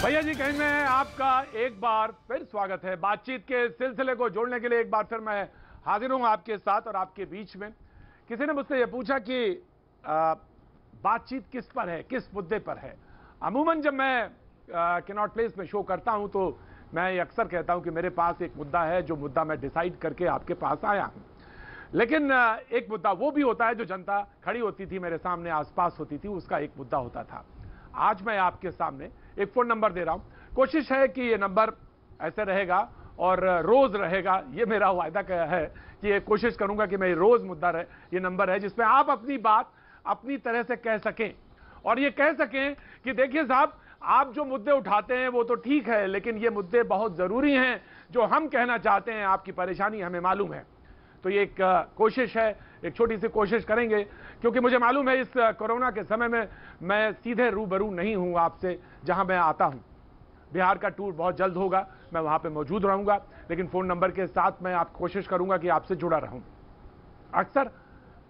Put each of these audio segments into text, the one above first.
भैया जी कहीं में आपका एक बार फिर स्वागत है। बातचीत के सिलसिले को जोड़ने के लिए एक बार फिर मैं हाजिर हूं आपके साथ और आपके बीच में। किसी ने मुझसे यह पूछा कि बातचीत किस पर है, किस मुद्दे पर है। अमूमन जब मैं कैनॉट प्लेस में शो करता हूं तो मैं अक्सर कहता हूं कि मेरे पास एक मुद्दा है, जो मुद्दा मैं डिसाइड करके आपके पास आया हूं। लेकिन एक मुद्दा वो भी होता है जो जनता खड़ी होती थी मेरे सामने, आसपास होती थी, उसका एक मुद्दा होता था। आज मैं आपके सामने एक फोन नंबर दे रहा हूं। कोशिश है कि ये नंबर ऐसे रहेगा और रोज रहेगा, ये मेरा वायदा है कि ये कोशिश करूंगा कि मैं रोज मुद्दा रहे, ये नंबर है जिसमें आप अपनी बात अपनी तरह से कह सकें और ये कह सकें कि देखिए साहब, आप जो मुद्दे उठाते हैं वो तो ठीक है, लेकिन ये मुद्दे बहुत जरूरी हैं। जो हम कहना चाहते हैं, आपकी परेशानी हमें मालूम है। तो ये एक कोशिश है, एक छोटी सी कोशिश करेंगे, क्योंकि मुझे मालूम है इस कोरोना के समय में मैं सीधे रूबरू नहीं हूं आपसे जहां मैं आता हूं। बिहार का टूर बहुत जल्द होगा, मैं वहां पे मौजूद रहूंगा, लेकिन फोन नंबर के साथ मैं आप कोशिश करूंगा कि आपसे जुड़ा रहूं। अक्सर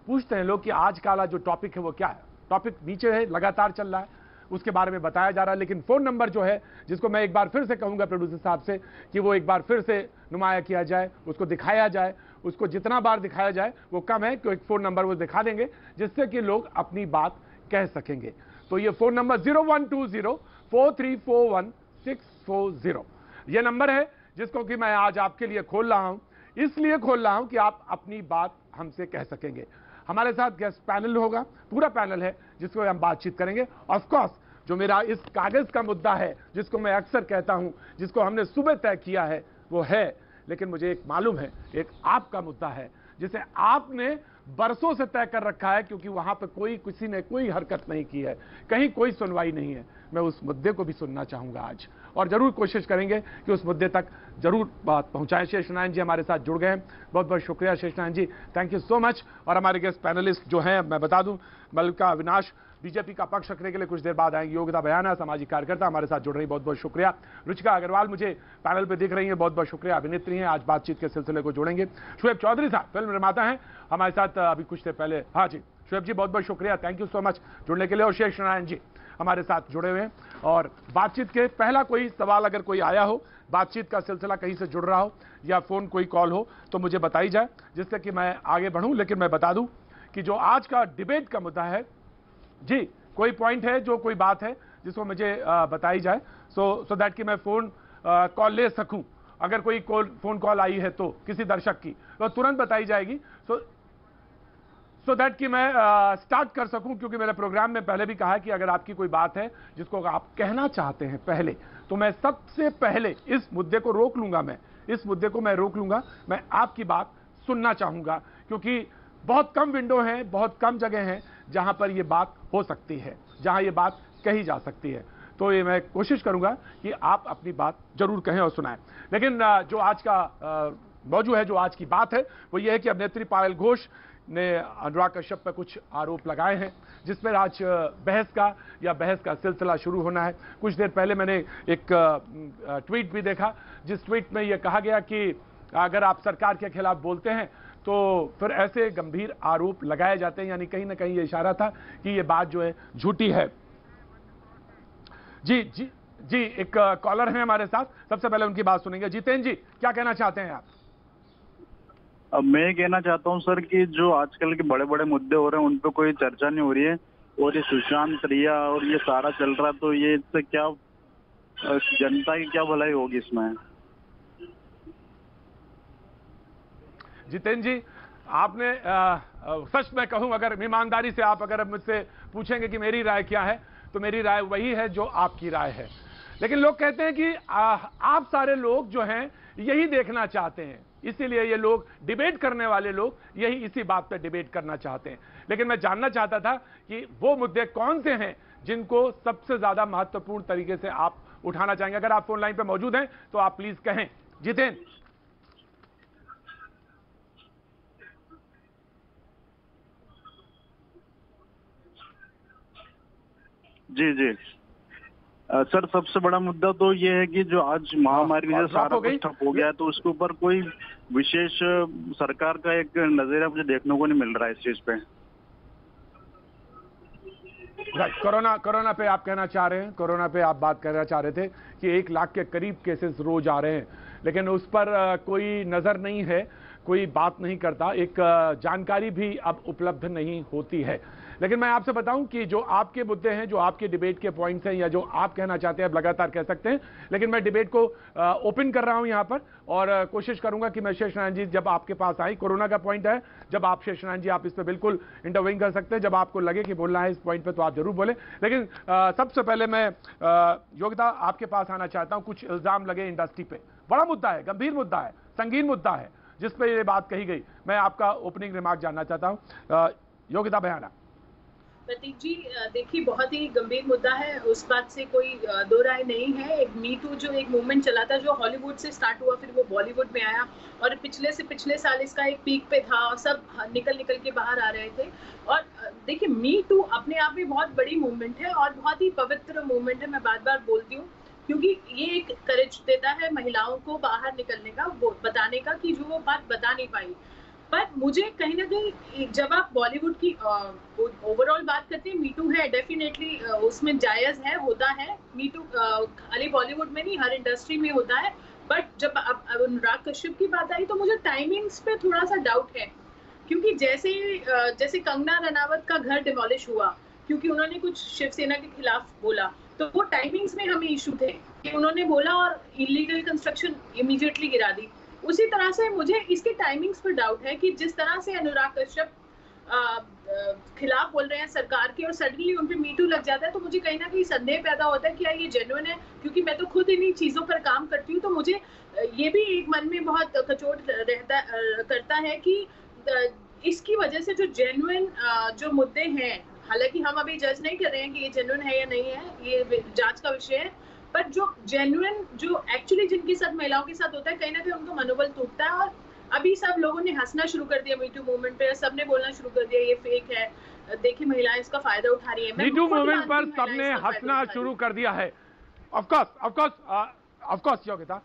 पूछते हैं लोग कि आज का जो टॉपिक है वो क्या है। टॉपिक नीचे है, लगातार चल रहा है, उसके बारे में बताया जा रहा है, लेकिन फोन नंबर जो है, जिसको मैं एक बार फिर से कहूंगा प्रोड्यूसर साहब से कि वो एक बार फिर से नुमाया किया जाए, उसको दिखाया जाए। उसको जितना बार दिखाया जाए वो कम है, क्योंकि फोन नंबर वो दिखा देंगे जिससे कि लोग अपनी बात कह सकेंगे। तो ये फोन नंबर 01204341 ये नंबर है जिसको कि मैं आज आपके लिए खोल रहा हूं। इसलिए खोल रहा हूं कि आप अपनी बात हमसे कह सकेंगे। हमारे साथ गेस्ट पैनल होगा, पूरा पैनल है जिसको हम बातचीत करेंगे। ऑफ कोर्स जो मेरा इस कागज का मुद्दा है, जिसको मैं अक्सर कहता हूं, जिसको हमने सुबह तय किया है, वो है, लेकिन मुझे एक मालूम है, एक आपका मुद्दा है जिसे आपने बरसों से तय कर रखा है, क्योंकि वहां पे किसी ने कोई हरकत नहीं की है, कहीं कोई सुनवाई नहीं है। मैं उस मुद्दे को भी सुनना चाहूंगा आज, और जरूर कोशिश करेंगे कि उस मुद्दे तक जरूर बात पहुंचाएं। शेषनारायण जी हमारे साथ जुड़ गए हैं, बहुत बहुत शुक्रिया शेषनारायण जी, थैंक यू सो मच। और हमारे गेस्ट पैनलिस्ट जो हैं, मैं बता दूं, मल्लिका अविनाश बीजेपी का पक्ष रखने के लिए कुछ देर बाद आएंगे। योगिता बयाना सामाजिक कार्यकर्ता हमारे साथ जुड़ रही, बहुत बहुत शुक्रिया। रुचिका अग्रवाल मुझे पैनल पे दिख रही है, बहुत बहुत शुक्रिया, अभिनेत्री हैं, आज बातचीत के सिलसिले को जोड़ेंगे। शुएब चौधरी साहब फिल्म निर्माता हैं, हमारे साथ अभी कुछ देर पहले। हाँ जी शुएब जी, बहुत बहुत शुक्रिया, थैंक यू सो मच जुड़ने के लिए। और शेषनारायण जी हमारे साथ जुड़े हुए हैं। और बातचीत के पहला कोई सवाल अगर कोई आया हो, बातचीत का सिलसिला कहीं से जुड़ रहा हो या फोन कोई कॉल हो, तो मुझे बताई जाए, जिससे कि मैं आगे बढ़ूं। लेकिन मैं बता दूं कि जो आज का डिबेट का मुद्दा है जी, कोई पॉइंट है, जो कोई बात है जिसको मुझे बताई जाए, सो दैट कि मैं फोन कॉल ले सकूं। अगर कोई फोन कॉल आई है तो किसी दर्शक की, तो तुरंत बताई जाएगी, सो दैट कि मैं स्टार्ट कर सकूं। क्योंकि मेरे प्रोग्राम में पहले भी कहा है कि अगर आपकी कोई बात है जिसको आप कहना चाहते हैं पहले, तो मैं सबसे पहले इस मुद्दे को रोक लूंगा। इस मुद्दे को मैं रोक लूंगा, मैं आपकी बात सुनना चाहूंगा, क्योंकि बहुत कम विंडो हैं, बहुत कम जगह हैं जहां पर यह बात हो सकती है, जहां यह बात कही जा सकती है। तो ये मैं कोशिश करूंगा कि आप अपनी बात जरूर कहें और सुनाएं। लेकिन जो आज का मौजू है, जो आज की बात है, वो ये है कि अभिनेत्री पायल घोष ने अनुराग कश्यप पर कुछ आरोप लगाए हैं, जिसमें आज बहस का सिलसिला शुरू होना है। कुछ देर पहले मैंने एक ट्वीट भी देखा, जिस ट्वीट में यह कहा गया कि अगर आप सरकार के खिलाफ बोलते हैं तो फिर ऐसे गंभीर आरोप लगाए जाते हैं, यानी कहीं ना कहीं ये इशारा था कि ये बात जो है झूठी है। जी जी जी, एक कॉलर है हमारे साथ, सबसे पहले उनकी बात सुनेंगे। जितेंद्र जी, क्या कहना चाहते हैं आप? अब मैं कहना चाहता हूं सर कि जो आजकल के बड़े बड़े मुद्दे हो रहे हैं उन पर कोई चर्चा नहीं हो रही है, और ये सुशांत रिया और ये सारा चल रहा, तो ये इससे क्या जनता की क्या भलाई होगी इसमें? जितेंद्र जी, आपने सच में कहूं, अगर ईमानदारी से आप अगर मुझसे पूछेंगे कि मेरी राय क्या है, तो मेरी राय वही है जो आपकी राय है। लेकिन लोग कहते हैं कि आप सारे लोग जो हैं यही देखना चाहते हैं, इसीलिए ये लोग डिबेट करने वाले लोग यही इसी बात पर डिबेट करना चाहते हैं। लेकिन मैं जानना चाहता था कि वो मुद्दे कौन से हैं जिनको सबसे ज्यादा महत्वपूर्ण तरीके से आप उठाना चाहेंगे। अगर आप फोन लाइन पर मौजूद हैं तो आप प्लीज कहें। जितेंद्र जी जी सर, सबसे बड़ा मुद्दा तो ये है कि जो आज महामारी से सारा कुछ ठप हो गया है, तो उसके ऊपर कोई विशेष सरकार का एक नजरिया मुझे देखने को नहीं मिल रहा है इस चीज पे। राइट, कोरोना पे आप कहना चाह रहे हैं, कोरोना पे आप बात करना चाह रहे थे कि 1 लाख के करीब केसेस रोज आ रहे हैं, लेकिन उस पर कोई नजर नहीं है, कोई बात नहीं करता, एक जानकारी भी अब उपलब्ध नहीं होती है। लेकिन मैं आपसे बताऊं कि जो आपके मुद्दे हैं, जो आपके डिबेट के पॉइंट्स हैं, या जो आप कहना चाहते हैं, आप लगातार कह सकते हैं, लेकिन मैं डिबेट को ओपन कर रहा हूं यहां पर, और कोशिश करूंगा कि मैं शेषनारायण जी जब आपके पास आई, कोरोना का पॉइंट है, जब आप शेषनारायण जी आप इस पर बिल्कुल इंटरव्यूइंग कर सकते हैं, जब आपको लगे कि बोलना है इस पॉइंट पे तो आप जरूर बोले। लेकिन सबसे पहले मैं योगिता आपके पास आना चाहता हूं। कुछ इल्जाम लगे इंडस्ट्री पे, बड़ा मुद्दा है, गंभीर मुद्दा है, संगीन मुद्दा है, जिस पे ये बात कही गई। मैं आपका ओपनिंग रिमार्क जानना चाहता हूं, योगिता बयाना। प्रतीक जी, देखिए बहुत ही गंभीर मुद्दा है, उस बात से कोई दो राय नहीं है। एक मी टू जो एक मूवमेंट चला था, जो हॉलीवुड से स्टार्ट हुआ, फिर वो बॉलीवुड में आया, और पिछले से पिछले साल इसका एक पीक पे था, और सब निकल के बाहर आ रहे थे। और देखिए, मी टू अपने आप में बहुत बड़ी मूवमेंट है और बहुत ही पवित्र मूवमेंट है। मैं बार बार बोलती हूँ, क्योंकि ये एक करेज देता है महिलाओं को बाहर निकलने का, बताने का कि जो वो बात बता नहीं पाई। पर मुझे कहीं ना कहीं, जब आप बॉलीवुड की ओवरऑल बात करते हैं, मीटू है डेफिनेटली, उसमें जायज है, होता है मीटू, खाली बॉलीवुड में नहीं, हर इंडस्ट्री में होता है। बट जब अब अनुराग कश्यप की बात आई, तो मुझे टाइमिंग्स पे थोड़ा सा डाउट है, क्योंकि जैसे कंगना रनावत का घर डिमोलिश हुआ क्योंकि उन्होंने कुछ शिवसेना के खिलाफ बोला, तो वो टाइमिंग्स में हमें इशू थे कि उन्होंने बोला और इलीगल कंस्ट्रक्शन इमीडिएटली गिरा दी। उसी तरह से मुझे इसके टाइमिंग्स पर डाउट है कि जिस तरह से अनुराग कश्यप खिलाफ बोल रहे हैं सरकार के और सडनली उन पे मीटू लग जाता है, तो मुझे कहीं ना कहीं संदेह पैदा होता है कि क्या ये जेन्युइन है। क्योंकि मैं तो खुद इन्हीं चीजों पर काम करती हूँ, तो मुझे ये भी एक मन में बहुत कचोट करता है कि इसकी वजह से जो जेन्युइन जो मुद्दे हैं, हालांकि हम अभी जज नहीं कर रहे हैं कि ये जेन्युइन है या नहीं है, ये जांच का विषय है, पर जो जेन्युइन, जो एक्चुअली जिनके साथ महिलाओं के साथ होता है, कहीं ना कहीं उनका मनोबल टूटता है। और अभी सब लोगों ने हंसना शुरू कर दिया मीटू मूवमेंट पे, सबने बोलना शुरू कर दिया ये फेक है, देखिए महिलाएं इसका फायदा उठा रही है। मीटू मूवमेंट पर सबने हंसना शुरू कर दिया है। Of course Yogita,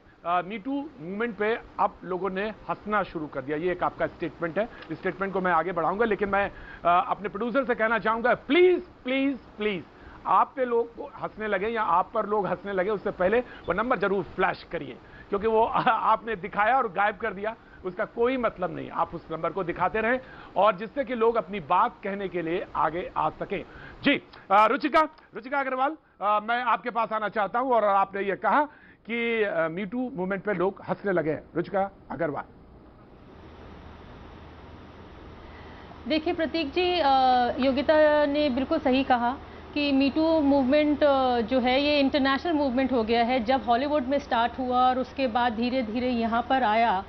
me too movement पे अब लोगों ने हंसना शुरू कर दिया, ये एक आपका स्टेटमेंट है। इस स्टेटमेंट को मैं आगे बढ़ाऊंगा, लेकिन मैं अपने प्रोड्यूसर से कहना चाहूंगा, प्लीज प्लीज प्लीज, आप पे लोग हंसने लगे या आप पर लोग हंसने लगे, उससे पहले वो नंबर जरूर फ्लैश करिए, क्योंकि वो आपने दिखाया और गायब कर दिया, उसका कोई मतलब नहीं। आप उस नंबर को दिखाते रहें, और जिससे कि लोग अपनी बात कहने के लिए आगे आ सकें। जी, रुचिका अग्रवाल, मैं आपके पास आना चाहता हूं, और आपने ये कहा कि मीटू मूवमेंट पे लोग हंसने लगे हैं। रुचिका अग्रवाल। देखिए प्रतीक जी, योगिता ने बिल्कुल सही कहा कि मीटू मूवमेंट जो है ये इंटरनेशनल मूवमेंट हो गया है। जब हॉलीवुड में स्टार्ट हुआ और उसके बाद धीरे धीरे यहाँ पर आया,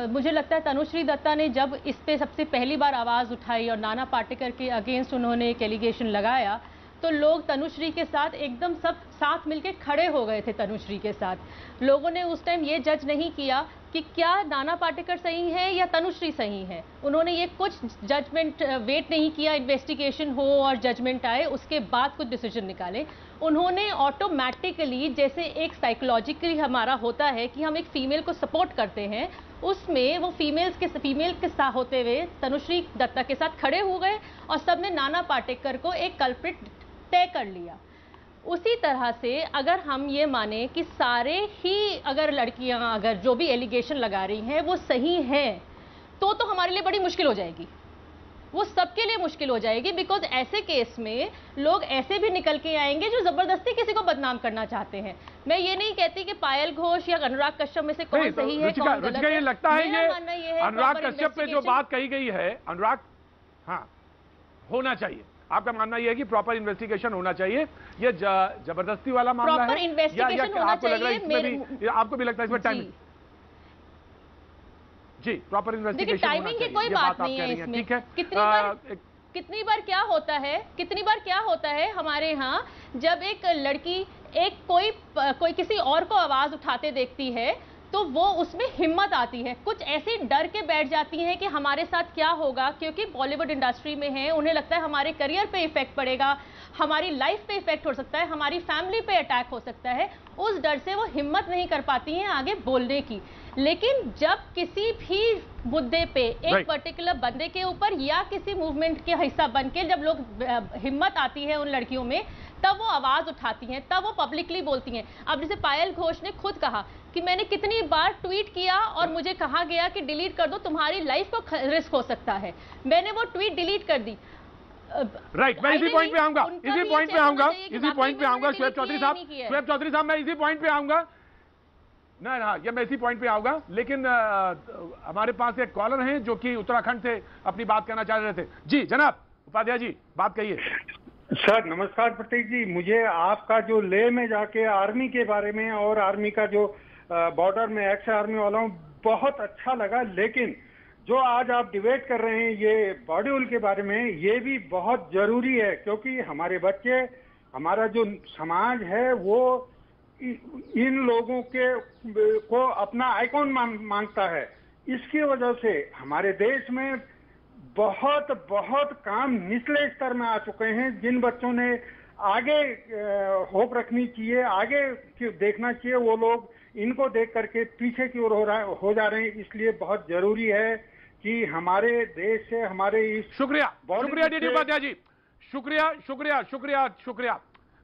मुझे लगता है तनुश्री दत्ता ने जब इस पे सबसे पहली बार आवाज़ उठाई और नाना पाटेकर के अगेंस्ट उन्होंने एक एलिगेशन लगाया, तो लोग तनुश्री के साथ एकदम सब साथ मिलके खड़े हो गए थे। तनुश्री के साथ लोगों ने उस टाइम ये जज नहीं किया कि क्या नाना पाटेकर सही है या तनुश्री सही है। उन्होंने ये कुछ जजमेंट वेट नहीं किया, इन्वेस्टिगेशन हो और जजमेंट आए, उसके बाद कुछ डिसीजन निकाले। उन्होंने ऑटोमेटिकली, जैसे एक साइकोलॉजिकली हमारा होता है कि हम एक फीमेल को सपोर्ट करते हैं, उसमें वो फीमेल के साथ होते हुए तनुश्री दत्ता के साथ खड़े हो गए और सबने नाना पाटेकर को एक कल्प्रिट तय कर लिया। उसी तरह से अगर हम ये माने कि सारे ही अगर लड़कियां अगर जो भी एलिगेशन लगा रही हैं वो सही हैं, तो हमारे लिए बड़ी मुश्किल हो जाएगी, वो सबके लिए मुश्किल हो जाएगी। बिकॉज ऐसे केस में लोग ऐसे भी निकल के आएंगे जो जबरदस्ती किसी को बदनाम करना चाहते हैं। मैं ये नहीं कहती कि पायल घोष या अनुराग कश्यप में से कौन सही है कौन गलत है। ये लगता है ये अनुराग कश्यप पे जो बात कही गई है, अनुराग, हाँ, होना चाहिए। आपका मानना यह है कि प्रॉपर इन्वेस्टिगेशन होना चाहिए, ये जबरदस्ती वाला मामला है, या आपको लग रहा है इसमें भी, आपको भी लगता है इसमें टाइमिंग? जी, प्रॉपर इन्वेस्टिगेशन, टाइमिंग की कोई बात नहीं है इसमें। ठीक है, कितनी बार क्या होता है हमारे यहाँ, जब एक लड़की कोई किसी और को आवाज उठाते देखती है, तो वो उसमें हिम्मत आती है। कुछ ऐसे डर के बैठ जाती हैं कि हमारे साथ क्या होगा, क्योंकि बॉलीवुड इंडस्ट्री में है, उन्हें लगता है हमारे करियर पे इफेक्ट पड़ेगा, हमारी लाइफ पे इफेक्ट हो सकता है, हमारी फैमिली पे अटैक हो सकता है। उस डर से वो हिम्मत नहीं कर पाती हैं आगे बोलने की। लेकिन जब किसी भी मुद्दे पे एक पर्टिकुलर बंदे के ऊपर या किसी मूवमेंट के हिस्सा बन के जब लोग हिम्मत आती है उन लड़कियों में, तब वो आवाज उठाती हैं, तब वो पब्लिकली बोलती हैं। अब जैसे पायल घोष ने खुद कहा कि मैंने कितनी बार ट्वीट किया और मुझे कहा गया कि डिलीट कर दो, तुम्हारी लाइफ को रिस्क हो सकता है, मैंने वो ट्वीट डिलीट कर दी। राइट, मैं इसी पॉइंट पे आऊंगा, इसी पॉइंट पे आऊंगा, इसी पॉइंट पे आऊंगा। शुएब चौधरी साहब, शुएब चौधरी साहब, मैं इसी पॉइंट पे आऊंगा ना, ये मैं इसी पॉइंट पे आऊंगा। लेकिन हमारे पास एक कॉलर हैं जो कि उत्तराखंड से अपनी बात कहना चाह रहे थे। जी जनाब उपाध्याय जी, बात कहिए। सर नमस्कार प्रतीक जी, मुझे आपका जो लेह में जाके आर्मी के बारे में और आर्मी का जो बॉर्डर में एक्स आर्मी वाला हूँ, बहुत अच्छा लगा। लेकिन जो आज आप डिबेट कर रहे हैं ये बॉडीबिल के बारे में, ये भी बहुत जरूरी है, क्योंकि हमारे बच्चे, हमारा जो समाज है वो इन लोगों को अपना आइकॉन मांगता है। इसकी वजह से हमारे देश में बहुत बहुत काम निचले स्तर में आ चुके हैं। जिन बच्चों ने आगे होप रखनी चाहिए, आगे देखना चाहिए, वो लोग इनको देख करके पीछे की ओर हो जा रहे हैं। इसलिए बहुत जरूरी है कि हमारे देश से, हमारे इस शुक्रिया डीडी उपाध्याय जी, शुक्रिया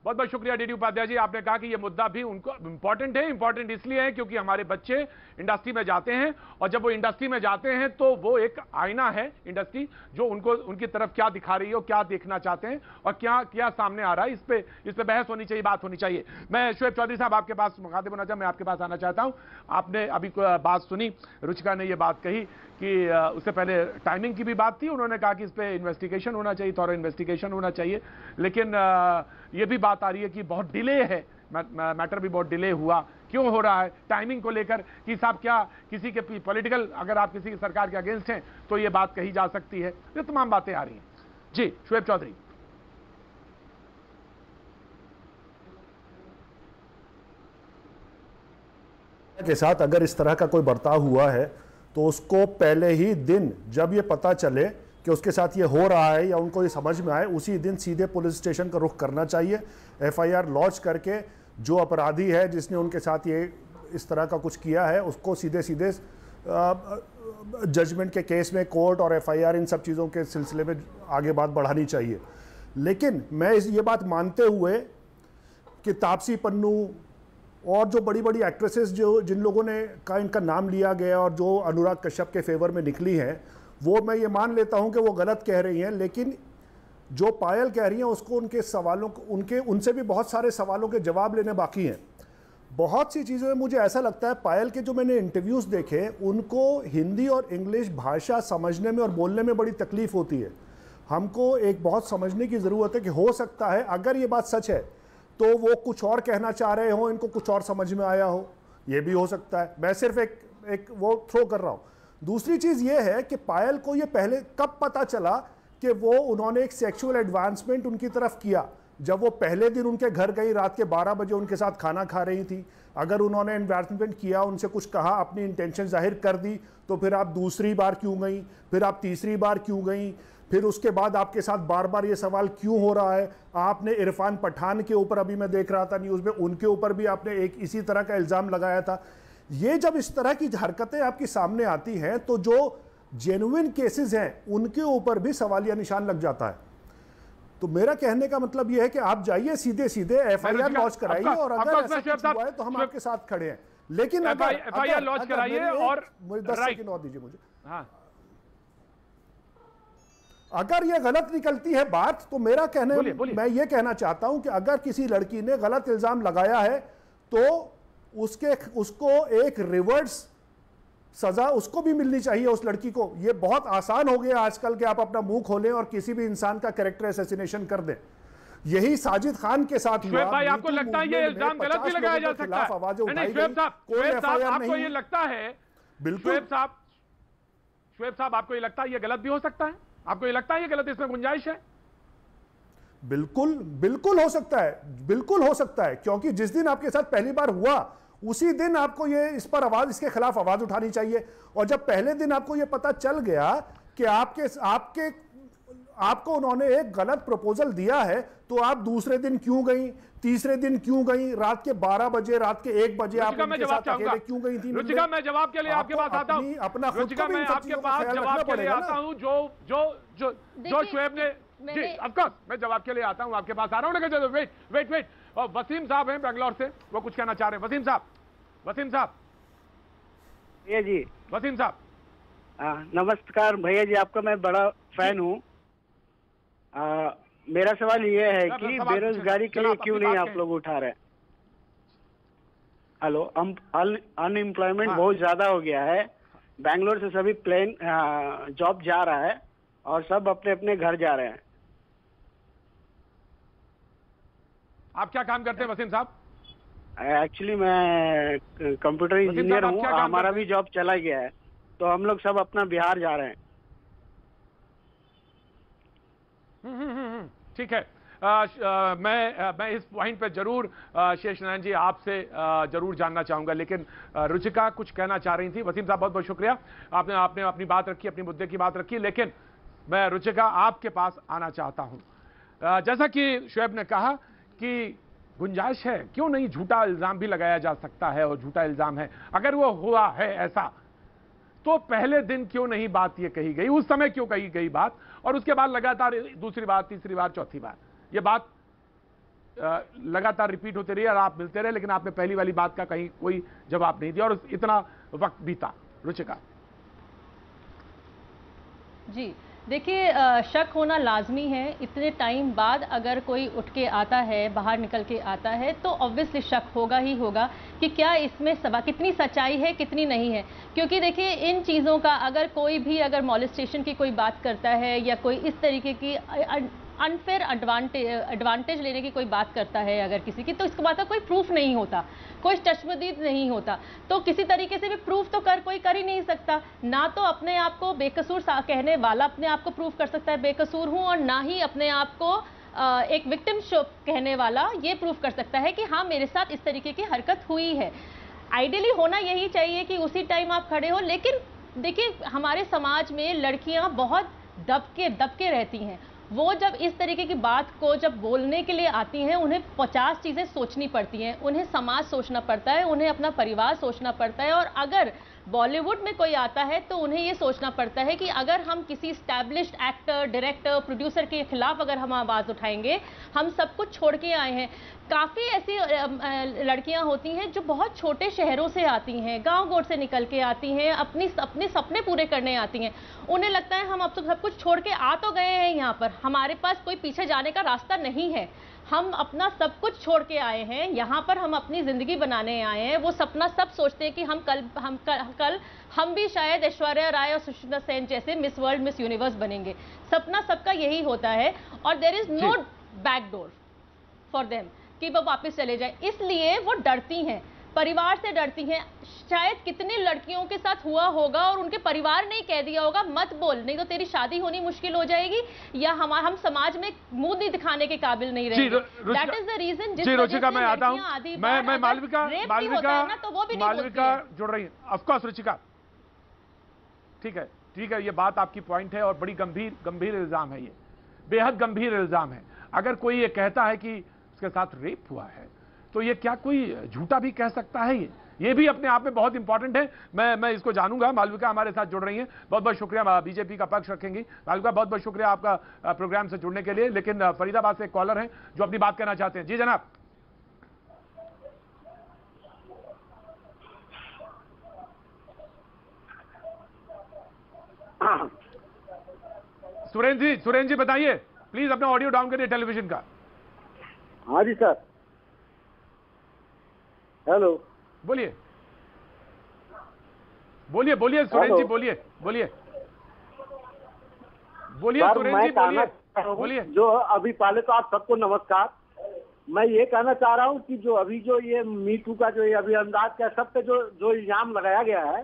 बहुत बहुत शुक्रिया डीडी उपाध्याय जी। आपने कहा कि ये मुद्दा भी उनको इंपॉर्टेंट है। इंपॉर्टेंट इसलिए है क्योंकि हमारे बच्चे इंडस्ट्री में जाते हैं और जब वो इंडस्ट्री में जाते हैं तो वो एक आईना है इंडस्ट्री, जो उनको उनकी तरफ क्या दिखा रही है, क्या देखना चाहते हैं और क्या सामने आ रहा है, इस पे बहस होनी चाहिए, बात होनी चाहिए। मैं शुएब चौधरी साहब आपके पास मुखातिब होना चाहता, मैं आपके पास आना चाहता हूं। आपने अभी बात सुनी, रुचिका ने ये बात कही कि उससे पहले टाइमिंग की भी बात थी, उन्होंने कहा कि इस पे इन्वेस्टिगेशन होना चाहिए, थोड़ा इन्वेस्टिगेशन होना चाहिए। लेकिन ये भी बात आ रही है कि बहुत डिले है, मैटर भी बहुत डिले हुआ, क्यों हो रहा है टाइमिंग को लेकर कि साहब क्या किसी के पॉलिटिकल, अगर आप किसी सरकार के अगेंस्ट हैं तो ये बात कही जा सकती है। ये तमाम बातें आ रही हैं। जी शुएब चौधरी। के साथ अगर इस तरह का कोई बर्ताव हुआ है तो उसको पहले ही दिन जब ये पता चले कि उसके साथ ये हो रहा है या उनको ये समझ में आए, उसी दिन सीधे पुलिस स्टेशन का रुख करना चाहिए। एफआईआर लॉन्च करके जो अपराधी है जिसने उनके साथ ये इस तरह का कुछ किया है उसको सीधे जजमेंट के केस में कोर्ट और एफआईआर इन सब चीज़ों के सिलसिले में आगे बात बढ़ानी चाहिए। लेकिन मैं ये बात मानते हुए कि तापसी पन्नू और जो बड़ी बड़ी एक्ट्रेसेस जिन लोगों ने इनका नाम लिया गया और जो अनुराग कश्यप के फेवर में निकली हैं, वो मैं ये मान लेता हूं कि वो गलत कह रही हैं। लेकिन जो पायल कह रही हैं उसको उनके सवालों उनसे भी बहुत सारे सवालों के जवाब लेने बाकी हैं। बहुत सी चीज़ों में मुझे ऐसा लगता है पायल के जो मैंने इंटरव्यूज़ देखे, उनको हिंदी और इंग्लिश भाषा समझने में और बोलने में बड़ी तकलीफ़ होती है। हमको एक बहुत समझने की ज़रूरत है कि हो सकता है अगर ये बात सच है तो वो कुछ और कहना चाह रहे हो, इनको कुछ और समझ में आया हो, ये भी हो सकता है। मैं सिर्फ एक वो थ्रो कर रहा हूँ। दूसरी चीज़ ये है कि पायल को ये पहले कब पता चला कि वो उन्होंने एक सेक्सुअल एडवांसमेंट उनकी तरफ किया, जब वो पहले दिन उनके घर गई, रात के 12 बजे उनके साथ खाना खा रही थी। अगर उन्होंने एडवांसमेंट किया, उनसे कुछ कहा, अपनी इंटेंशन जाहिर कर दी, तो फिर आप दूसरी बार क्यों गई, फिर आप तीसरी बार क्यों गई, फिर उसके बाद आपके साथ बार बार ये सवाल क्यों हो रहा है। आपने इरफान पठान के ऊपर, अभी मैं देख रहा था न्यूज़ में, उनके ऊपर भी आपने एक इसी तरह का इल्ज़ाम लगाया था। ये जब इस तरह की हरकतें आपके सामने आती हैं तो जो जेन्युइन केसेस हैं उनके ऊपर भी सवालिया निशान लग जाता है। तो मेरा कहने का मतलब यह है कि आप जाइए सीधे एफआईआर लॉन्च कराइए और अगर ऐसा कुछ हुआ है तो हम आपके साथ खड़े हैं। लेकिन एफआईआर लॉन्च कराइए और 10 सेकंड और दीजिए मुझे। हाँ, अगर ये गलत निकलती है बात तो मेरा कहने मैं ये कहना चाहता हूं कि अगर किसी लड़की ने गलत इल्जाम लगाया है तो उसको एक रिवर्स सजा उसको भी मिलनी चाहिए उस लड़की को। ये बहुत आसान हो गया आजकल कि आप अपना मुंह खोलें और किसी भी इंसान का कैरेक्टर असैसिनेशन कर दें। यही साजिद खान के साथ हुआ। भाई आपको लगता है ये इल्जाम गलत भी लगाया जा सकता है? शुएब साहब आपको ये लगता है? बिल्कुल शुएब साहब आपको ये लगता है ये गलत भी हो सकता है? आपको ये लगता है ये गलत, इसमें गुंजाइश है? बिल्कुल हो सकता है, बिल्कुल हो सकता है, क्योंकि जिस दिन आपके साथ पहली बार हुआ उसी दिन आपको ये इस पर आवाज, इसके खिलाफ आवाज उठानी चाहिए। और जब पहले दिन आपको ये पता चल गया कि आपको उन्होंने एक गलत प्रपोजल दिया है, तो आप दूसरे दिन क्यों गई, तीसरे दिन क्यों गई, रात के 12 बजे, रात के 1 बजे आप उनके साथ अकेले क्यों गई थी? रुचिका, मैं जवाब के लिए आपके पास आता हूं। अपना खुद को भी मैं आपके पास जवाब के लिए आता हूं। जो शुएब ने, जी ऑफ कोर्स मैं जवाब के लिए आता हूं, आपके पास आ रहा हूं। वेट, और वसीम साहब हैं बेंगलोर से, वो कुछ कहना चाह रहे हैं। वसीम साहब भैया जी। वसीम साहब नमस्कार भैया जी, आपका मैं बड़ा फैन हूँ। मेरा सवाल ये है कि बेरोजगारी के लिए क्यों नहीं आप लोग उठा रहे? हेलो, अनएम्प्लॉयमेंट बहुत ज्यादा हो गया है। बैंगलोर से सभी प्लेन जॉब जा रहा है और सब अपने अपने घर जा रहे हैं। आप क्या काम करते हैं वसीम साहब? एक्चुअली मैं कंप्यूटर इंजीनियर हूँ, हमारा भी जॉब चला गया है, तो हम लोग सब अपना बिहार जा रहे हैं। ठीक है। मैं इस पॉइंट पे जरूर शेष नारायण जी आपसे जरूर जानना चाहूंगा, लेकिन रुचिका कुछ कहना चाह रही थी। वसीम साहब बहुत बहुत शुक्रिया, आपने अपनी बात रखी, अपनी मुद्दे की बात रखी, लेकिन मैं रुचिका आपके पास आना चाहता हूं। जैसा कि शुएब ने कहा कि गुंजाइश है, क्यों नहीं झूठा इल्जाम भी लगाया जा सकता है, और झूठा इल्जाम है, अगर वो हुआ है ऐसा, तो पहले दिन क्यों नहीं बात ये कही गई, उस समय क्यों कही गई बात, और उसके बाद लगातार दूसरी बार, तीसरी बार, चौथी बार ये बात लगातार रिपीट होती रही और आप मिलते रहे, लेकिन आपने पहली वाली बात का कहीं कोई जवाब नहीं दिया और इतना वक्त बीता। रुचिका जी देखिए, शक होना लाजमी है। इतने टाइम बाद अगर कोई उठ के आता है, बाहर निकल के आता है, तो ऑब्वियसली शक होगा ही होगा कि क्या इसमें कितनी सच्चाई है, कितनी नहीं है। क्योंकि देखिए, इन चीज़ों का अगर कोई भी अगर मॉलेस्टेशन की कोई बात करता है या कोई इस तरीके की अनफेयर एडवांटेज लेने की कोई बात करता है अगर किसी की, तो इसके बाद कोई प्रूफ नहीं होता, कोई तशद्दुद नहीं होता, तो किसी तरीके से भी प्रूफ तो कोई कर ही नहीं सकता। ना तो अपने आप को बेकसूर कहने वाला अपने आप को प्रूफ कर सकता है बेकसूर हूं, और ना ही अपने आप को एक विक्टिम कहने वाला ये प्रूफ कर सकता है कि हाँ मेरे साथ इस तरीके की हरकत हुई है। आइडियली होना यही चाहिए कि उसी टाइम आप खड़े हो, लेकिन देखिए हमारे समाज में लड़कियां बहुत दबके रहती हैं। वो जब इस तरीके की बात को जब बोलने के लिए आती हैं, उन्हें 50 चीज़ें सोचनी पड़ती हैं, उन्हें समाज सोचना पड़ता है, उन्हें अपना परिवार सोचना पड़ता है, और अगर बॉलीवुड में कोई आता है तो उन्हें ये सोचना पड़ता है कि अगर हम किसी स्टैब्लिश्ड एक्टर, डायरेक्टर, प्रोड्यूसर के खिलाफ अगर हम आवाज़ उठाएंगे, हम सब कुछ छोड़ के आए हैं। काफ़ी ऐसी लड़कियां होती हैं जो बहुत छोटे शहरों से आती हैं, गांव गोद से निकल के आती हैं, अपने सपने पूरे करने आती हैं। उन्हें लगता है हम अब तो सब कुछ छोड़ के आ तो गए हैं यहाँ पर, हमारे पास कोई पीछे जाने का रास्ता नहीं है, हम अपना सब कुछ छोड़ के आए हैं यहाँ पर, हम अपनी ज़िंदगी बनाने आए हैं। वो सपना सब सोचते हैं कि हम भी शायद ऐश्वर्या राय और सुष्मिता सेन जैसे मिस वर्ल्ड, मिस यूनिवर्स बनेंगे। सपना सबका यही होता है, और there is no back door for them कि वो वापस चले जाए। इसलिए वो डरती हैं, परिवार से डरती हैं। शायद कितनी लड़कियों के साथ हुआ होगा और उनके परिवार ने कह दिया होगा मत बोल, नहीं तो तेरी शादी होनी मुश्किल हो जाएगी, या हम समाज में मुंह नहीं दिखाने के काबिल नहीं रहेंगे। दैट इज द रीजन जिस वजह से मैं आता हूं, मैं मालविका जुड़ रही है। ऑफ कोर्स रुचिका, ठीक है, ये बात आपकी पॉइंट है और बड़ी गंभीर इल्जाम है, ये बेहद गंभीर इल्जाम है। अगर कोई ये कहता है कि उसके साथ रेप हुआ है, तो ये क्या कोई झूठा भी कह सकता है? ये भी अपने आप में बहुत इंपॉर्टेंट है। मैं इसको जानूंगा। मालविका हमारे साथ जुड़ रही हैं, बहुत बहुत शुक्रिया, बीजेपी का पक्ष रखेंगी। मालविका बहुत बहुत शुक्रिया आपका प्रोग्राम से जुड़ने के लिए। लेकिन फरीदाबाद से एक कॉलर हैं जो अपनी बात कहना चाहते हैं। जी जनाब। सुरेंद्र जी बताइए प्लीज, अपना ऑडियो डाउन करिए टेलीविजन का। हाँ जी सर, हेलो, बोलिए सुरेंद्र जी, बोलिए सुरेंद्र जी, बोलिए। जो अभी पहले तो आप सबको नमस्कार। मैं ये कहना चाह रहा हूँ कि जो अभी जो ये मी टू का जो ये अभी अंदाज का सब पे जो इल्जाम लगाया गया है,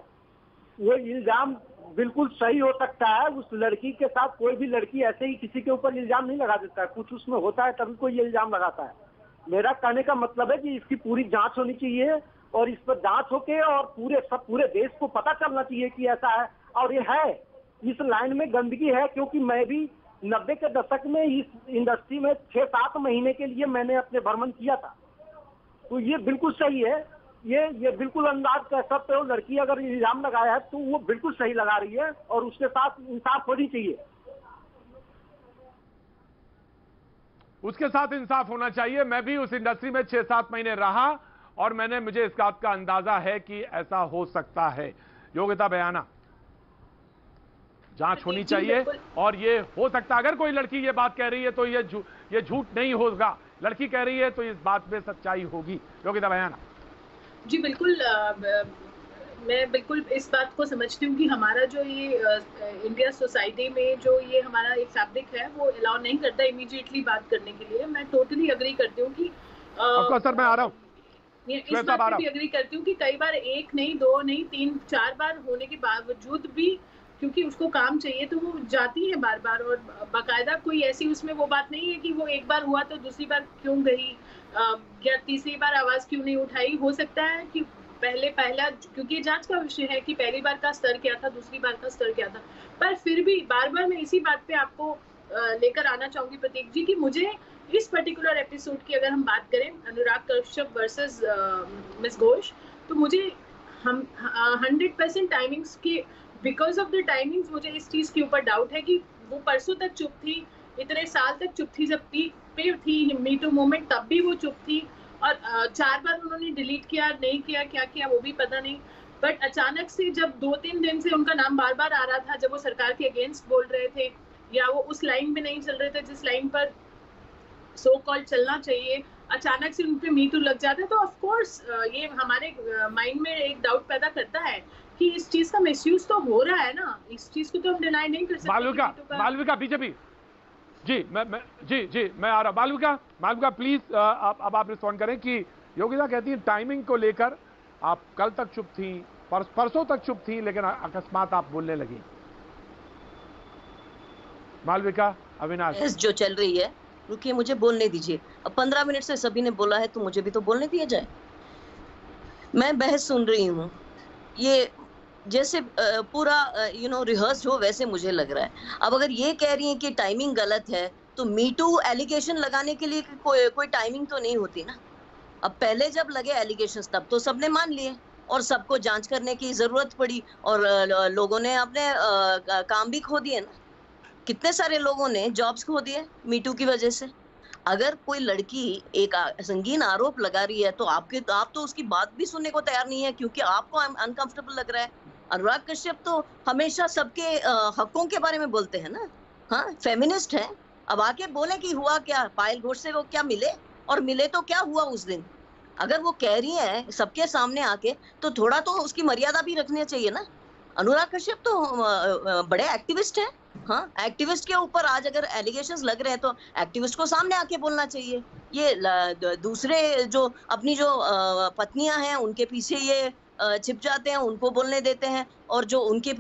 वो इल्जाम बिल्कुल सही हो सकता है। उस लड़की के साथ कोई भी लड़की ऐसे ही किसी के ऊपर इल्जाम नहीं लगा देता है, कुछ उसमें होता है तभी कोई ये इल्जाम लगाता है। मेरा कहने का मतलब है कि इसकी पूरी जांच होनी चाहिए और इस पर जांच होके और पूरे देश को पता चलना चाहिए कि ऐसा है। और ये है, इस लाइन में गंदगी है, क्योंकि मैं भी 90 के दशक में इस इंडस्ट्री में 6-7 महीने के लिए मैंने अपने भ्रमण किया था। तो ये बिल्कुल सही है, ये बिल्कुल अंदाज कह सकते हो, लड़की अगर इल्जाम लगाया है तो वो बिल्कुल सही लगा रही है और उसके साथ इंसाफ होनी चाहिए। उसके साथ इंसाफ होना चाहिए। मैं भी उस इंडस्ट्री में 6-7 महीने रहा और मुझे इस बात का अंदाजा है कि ऐसा हो सकता है। योगिता बयाना, जांच होनी चाहिए और ये हो सकता है, अगर कोई लड़की ये बात कह रही है तो ये झूठ नहीं होगा, लड़की कह रही है तो इस बात में सच्चाई होगी। योगिता बयाना जी बिल्कुल, मैं बिल्कुल इस बात को समझती हूँ कि हमारा जो ये इंडिया सोसाइटी में जो ये हमारा एक फैब्रिक है वो अलाउ नहीं करता इमीडिएटली बात करने के लिए। मैं टोटली अग्री करती हूँ कि सर मैं आ रहा हूँ, इस बात पे भी अग्री करती हूँ कि कई बार 1 नहीं 2 नहीं 3-4 बार होने के बावजूद भी, क्योंकि उसको काम चाहिए तो वो जाती है बार बार, और बाकायदा कोई ऐसी उसमें वो बात नहीं है कि वो एक बार हुआ तो दूसरी बार क्यों गई या तीसरी बार आवाज क्यों नहीं उठाई। हो सकता है कि पहला, क्योंकि ये जांच का विषय है कि पहली बार का स्तर क्या था, दूसरी बार का स्तर क्या था, पर फिर भी बार बार मैं इसी बात पे आपको लेकर आना चाहूंगी प्रतीक जी कि मुझे इस पर्टिकुलर एपिसोड की अगर हम बात करें अनुराग कश्यप वर्सेस मिस घोष, तो मुझे हम 100% टाइमिंग्स के बिकॉज ऑफ द टाइमिंग्स मुझे इस चीज के ऊपर डाउट है कि वो परसों तक चुप थी, इतने साल तक चुप थी, जब पीक पे थी मी टू मूवमेंट तब भी वो चुप थी, और 4 बार उन्होंने डिलीट किया, नहीं किया, क्या किया वो भी पता नहीं। बट अचानक से जब 2-3 दिन से उनका नाम बार बार आ रहा था, जब वो सरकार के अगेंस्ट बोल रहे थे या वो उस लाइन में नहीं चल रहे थे जिस लाइन पर सो कॉल्ड चलना चाहिए, अचानक से उन पे मी टू लग जाता है, तो ऑफ कोर्स ये हमारे माइंड में एक डाउट पैदा करता है कि इस चीज का मिसयूज तो हो रहा है ना, इस चीज को तो हम डिनाई नहीं कर सकते। मालविका बीजेपी जी, मैं आ रहा हूं। मालविका प्लीज अब आप रिस्पॉन्ड करें कि योगिता कहती है टाइमिंग को लेकर आप कल तक चुप थी, परसों तक चुप थी, लेकिन अकस्मात आप बोलने लगी। मालविका, अविनाश जो चल रही है, रुकिए मुझे बोलने दीजिए। अब 15 मिनट से सभी ने बोला है तो मुझे भी तो बोलने दिया जाए। मैं बहस सुन रही हूँ, ये जैसे पूरा रिहर्स हो वैसे मुझे लग रहा है। अब अगर ये कह रही है कि टाइमिंग गलत है तो मी टू एलिगेशन लगाने के लिए कोई टाइमिंग तो नहीं होती ना। अब पहले जब लगे एलिगेशंस तब तो सबने मान लिए और सबको जांच करने की जरूरत पड़ी और लोगों ने अपने काम भी खो दिए ना। कितने सारे लोगों ने जॉब्स खो दिए मी टू की वजह से। अगर कोई लड़की एक संगीन आरोप लगा रही है तो आप तो उसकी बात भी सुनने को तैयार नहीं है क्योंकि आपको अनकंफर्टेबल लग रहा है। अनुराग कश्यप तो हमेशा सबके हकों के बारे में बोलते हैं ना, हाँ फेमिनिस्ट है। अब आके बोले कि हुआ क्या, पायल घोष से वो क्या मिले और मिले तो क्या हुआ उस दिन। अगर वो कह रही है सबके सामने आके तो थोड़ा तो उसकी मर्यादा भी रखनी चाहिए ना। अनुराग कश्यप तो बड़े एक्टिविस्ट हैं, हाँ एक्टिविस्ट के ऊपर आज अगर एलिगेशंस लग रहे हैं तो एक्टिविस्ट को सामने आके बोलना चाहिए। ये दूसरे जो अपनी जो पत्नियां हैं उनके पीछे ये छिप जाते हैं, उनको बोलने देते हैं, और जो उनके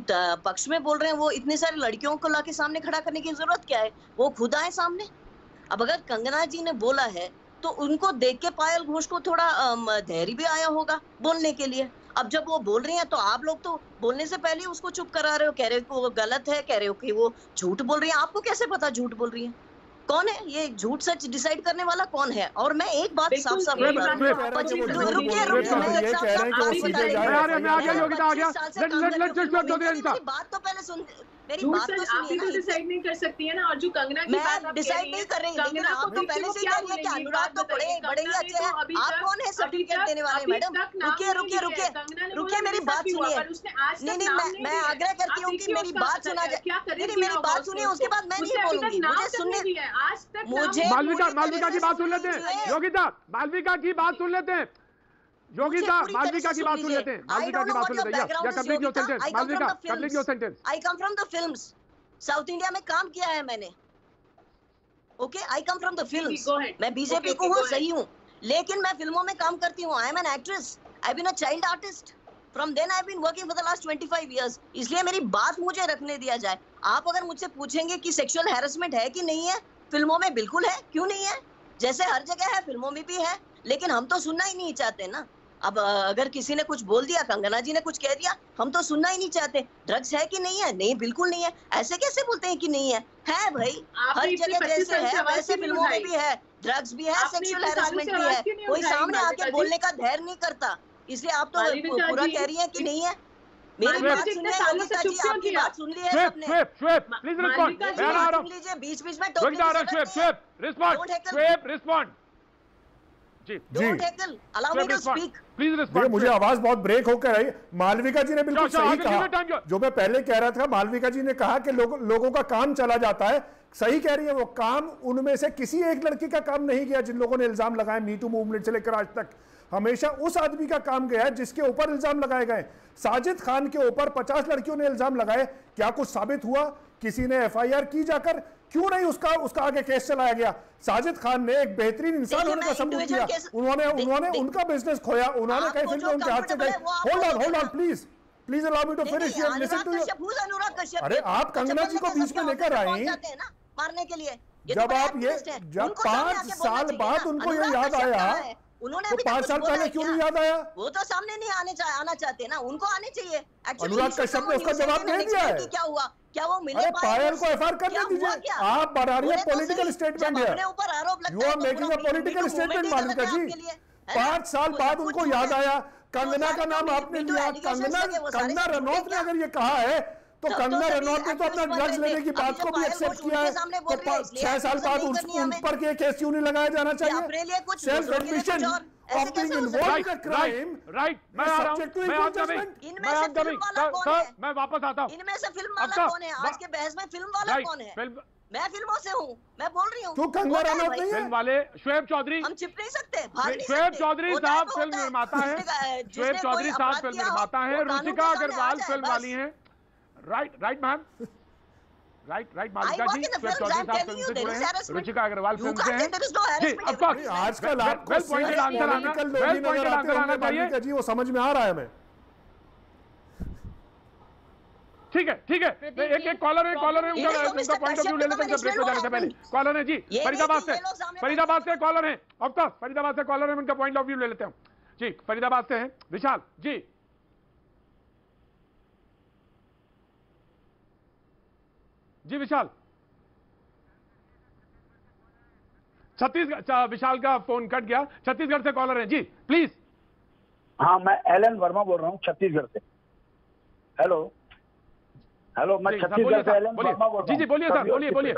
पक्ष में बोल रहे हैं वो इतने सारे लड़कियों को लाके सामने खड़ा करने की जरूरत क्या है, वो खुद आए सामने। अब अगर कंगना जी ने बोला है तो उनको देख के पायल घोष को थोड़ा धैर्य भी आया होगा बोलने के लिए। अब जब वो बोल रही हैं तो आप लोग तो बोलने से पहले उसको चुप करा रहे हो, कह रहे हो कि वो गलत है, कह रहे हो कि वो झूठ बोल रही है। आपको कैसे पता झूठ बोल रही है? कौन है ये झूठ सच डिसाइड करने वाला कौन है? और मैं एक बात साफ साफ बात तो पहले सुन, मेरी बात तो आप ही तो डिसाइड नहीं कर सकती है ना। और जो कंगना की बात आप डिसाइड नहीं कर रही, लेकिन आप तो पहले से ही कह रही है कि अनुराग तो बड़े ही अच्छे हैं। आप कौन है सर्टिफिकेट देने वाले? मैडम रुकिए मेरी बात सुनिए। नहीं मैं आग्रह करती हूँ कि मेरी बात सुना जाए। मेरी बात सुनिए, उसके बाद मैं नहीं बोलूंगी। मुझे सुनने, मालविका की बात सुन लेते हैं। योगिता मालविका की बात सुन लेते हैं। योगिता मालविका की बात सुन लेते हैं। मालविका की बात सुन लेते हैं। या complete your sentence. Malvika complete your sentence. I come from the films. South India में काम किया है मैंने। Okay, I come from the films. मैं बीजेपी को हूँ, सही हूँ, लेकिन मैं फिल्मों में काम करती हूँ। I am an actress, I been a child artist. From then I've been working for the last 25 years. इसलिए मेरी बात मुझे रखने दिया जाए। आप अगर मुझसे पूछेंगे कि सेक्सुअल हैरेसमेंट है कि नहीं है, फिल्मों में बिल्कुल है, क्यों नहीं है? जैसे हर जगह है, फिल्मों में भी है, लेकिन हम तो सुनना ही नहीं चाहते ना। अब अगर किसी ने कुछ बोल दिया, कंगना जी ने कुछ कह दिया, हम तो सुनना ही नहीं चाहते। ड्रग्स है कि नहीं है? नहीं, बिल्कुल नहीं है। ऐसे कैसे बोलते हैं कि नहीं है? है भाई, हर जगह जैसे है वैसे फिल्मों में भी है, ड्रग्स भी है, सेक्सुअल हैरेसमेंट भी है। कोई सामने आके बोलने का धैर्य नहीं करता, इसलिए आप तो पूरा कह रही है कि नहीं है। मेरी बात सुनिए योगिता जी, आपकी बात सुन ली है सबने। Please respond. सुन लीजिए, बीच बीच में टोक रिस्पॉन्ड। मुझे आवाज बहुत ब्रेक होकर आई। मालविका जी ने बिल्कुल सही कहा, जो मैं पहले कह रहा था। मालविका जी ने कहा कि लोगों का काम चला जाता है। सही कह रही है वो। काम उनमें से किसी एक लड़की का काम नहीं गया जिन लोगों ने इल्जाम लगाए मी टू मूवमेंट से लेकर आज तक। हमेशा उस आदमी का काम गया है जिसके ऊपर इल्जाम लगाए गए। साजिद खान के ऊपर 50 लड़कियों ने इल्जाम लगाए, क्या कुछ साबित हुआ? किसी ने एफआईआर की जाकर? क्यों नहीं उसका आगे केस चलाया गया? साजिद खान ने एक बेहतरीन इंसान होने का सबूत दिया। उन्होंने उनका बिजनेस खोया, उन्होंने कई फिल्में उनके हाथ से गई। Hold on please allow me to finish here, listen to you. अरे आप कंगना जी को बीच में लेकर आई मारने के लिए। जब आप जब 5 साल बाद उनको ये याद आया, उन्होंने तो 5 साल पहले क्यों नहीं याद आया? वो तो सामने नहीं आना चाहते ना, उनको आने चाहिए। अनुराग कश्यप ने उसका जवाब नहीं दिया है। क्या हुआ? क्या वो मिले? अरे पायल को एफआईआर करने दीजिए। आप बढ़ा रही है पॉलिटिकल स्टेटमेंट है। You are making a political statement Malvika ji. 5 साल बाद उनको याद आया, कंगना का नाम आपने लिया। कंगना रनौत ने अगर ये कहा है तो कंगना रनौत ने तो अपना ड्रग्स लेने की बात को भी एक्सेप्ट किया है। तो 6 साल बाद उन पर के केस क्यों नहीं लगाया जाना चाहिए? Self admission of being involved in a crime. Right, मैं आ रहा हूं, मैं वापस आता हूं। इनमें से फिल्म वाला कौन है? आज के बहस में फिल्म वाला कौन है? मैं फिल्मों से हूँ, मैं बोल रही हूँ। तू कंगना रनौत नहीं है? फिल्म वाले शोएब चौधरी, हम छिप नहीं सकते। शोएब चौधरी साहब फिल्म निर्माता है। शोएब चौधरी साहब फिल्म निर्माता है। रुचिका अग्रवाल फिल्म वाली है। राइट मैम, राइट मालविका जी। शोएब चौधरी साहब फिल्म से जुड़े हैं, रुचिका अग्रवाल फिल्म से हैं जी। ऑफ कोर्स आजकल आपको वेल पॉइंटेड आंसर आना चाहिए जी, वो समझ में आ रहा है हमें। ठीक है एक कॉलर है उनका पॉइंट ऑफ व्यू ले लेते हैं ब्रेक पे जाने से पहले। कॉलर है जी फरीदाबाद से कॉलर है। ऑफ कोर्स फरीदाबाद से कॉलर है, उनका पॉइंट ऑफ व्यू ले लेते हैं जी। फरीदाबाद से हैं विशाल जी। जी विशाल, छत्तीसगढ़, विशाल का फोन कट गया। छत्तीसगढ़ से कॉलर हैं जी, प्लीज। हाँ, मैं एलन वर्मा बोल रहा हूँ छत्तीसगढ़ से। हेलो, मैं छत्तीसगढ़ से एलन वर्मा बोल रहा हूँ। जी बोलिए सर, बोलिए।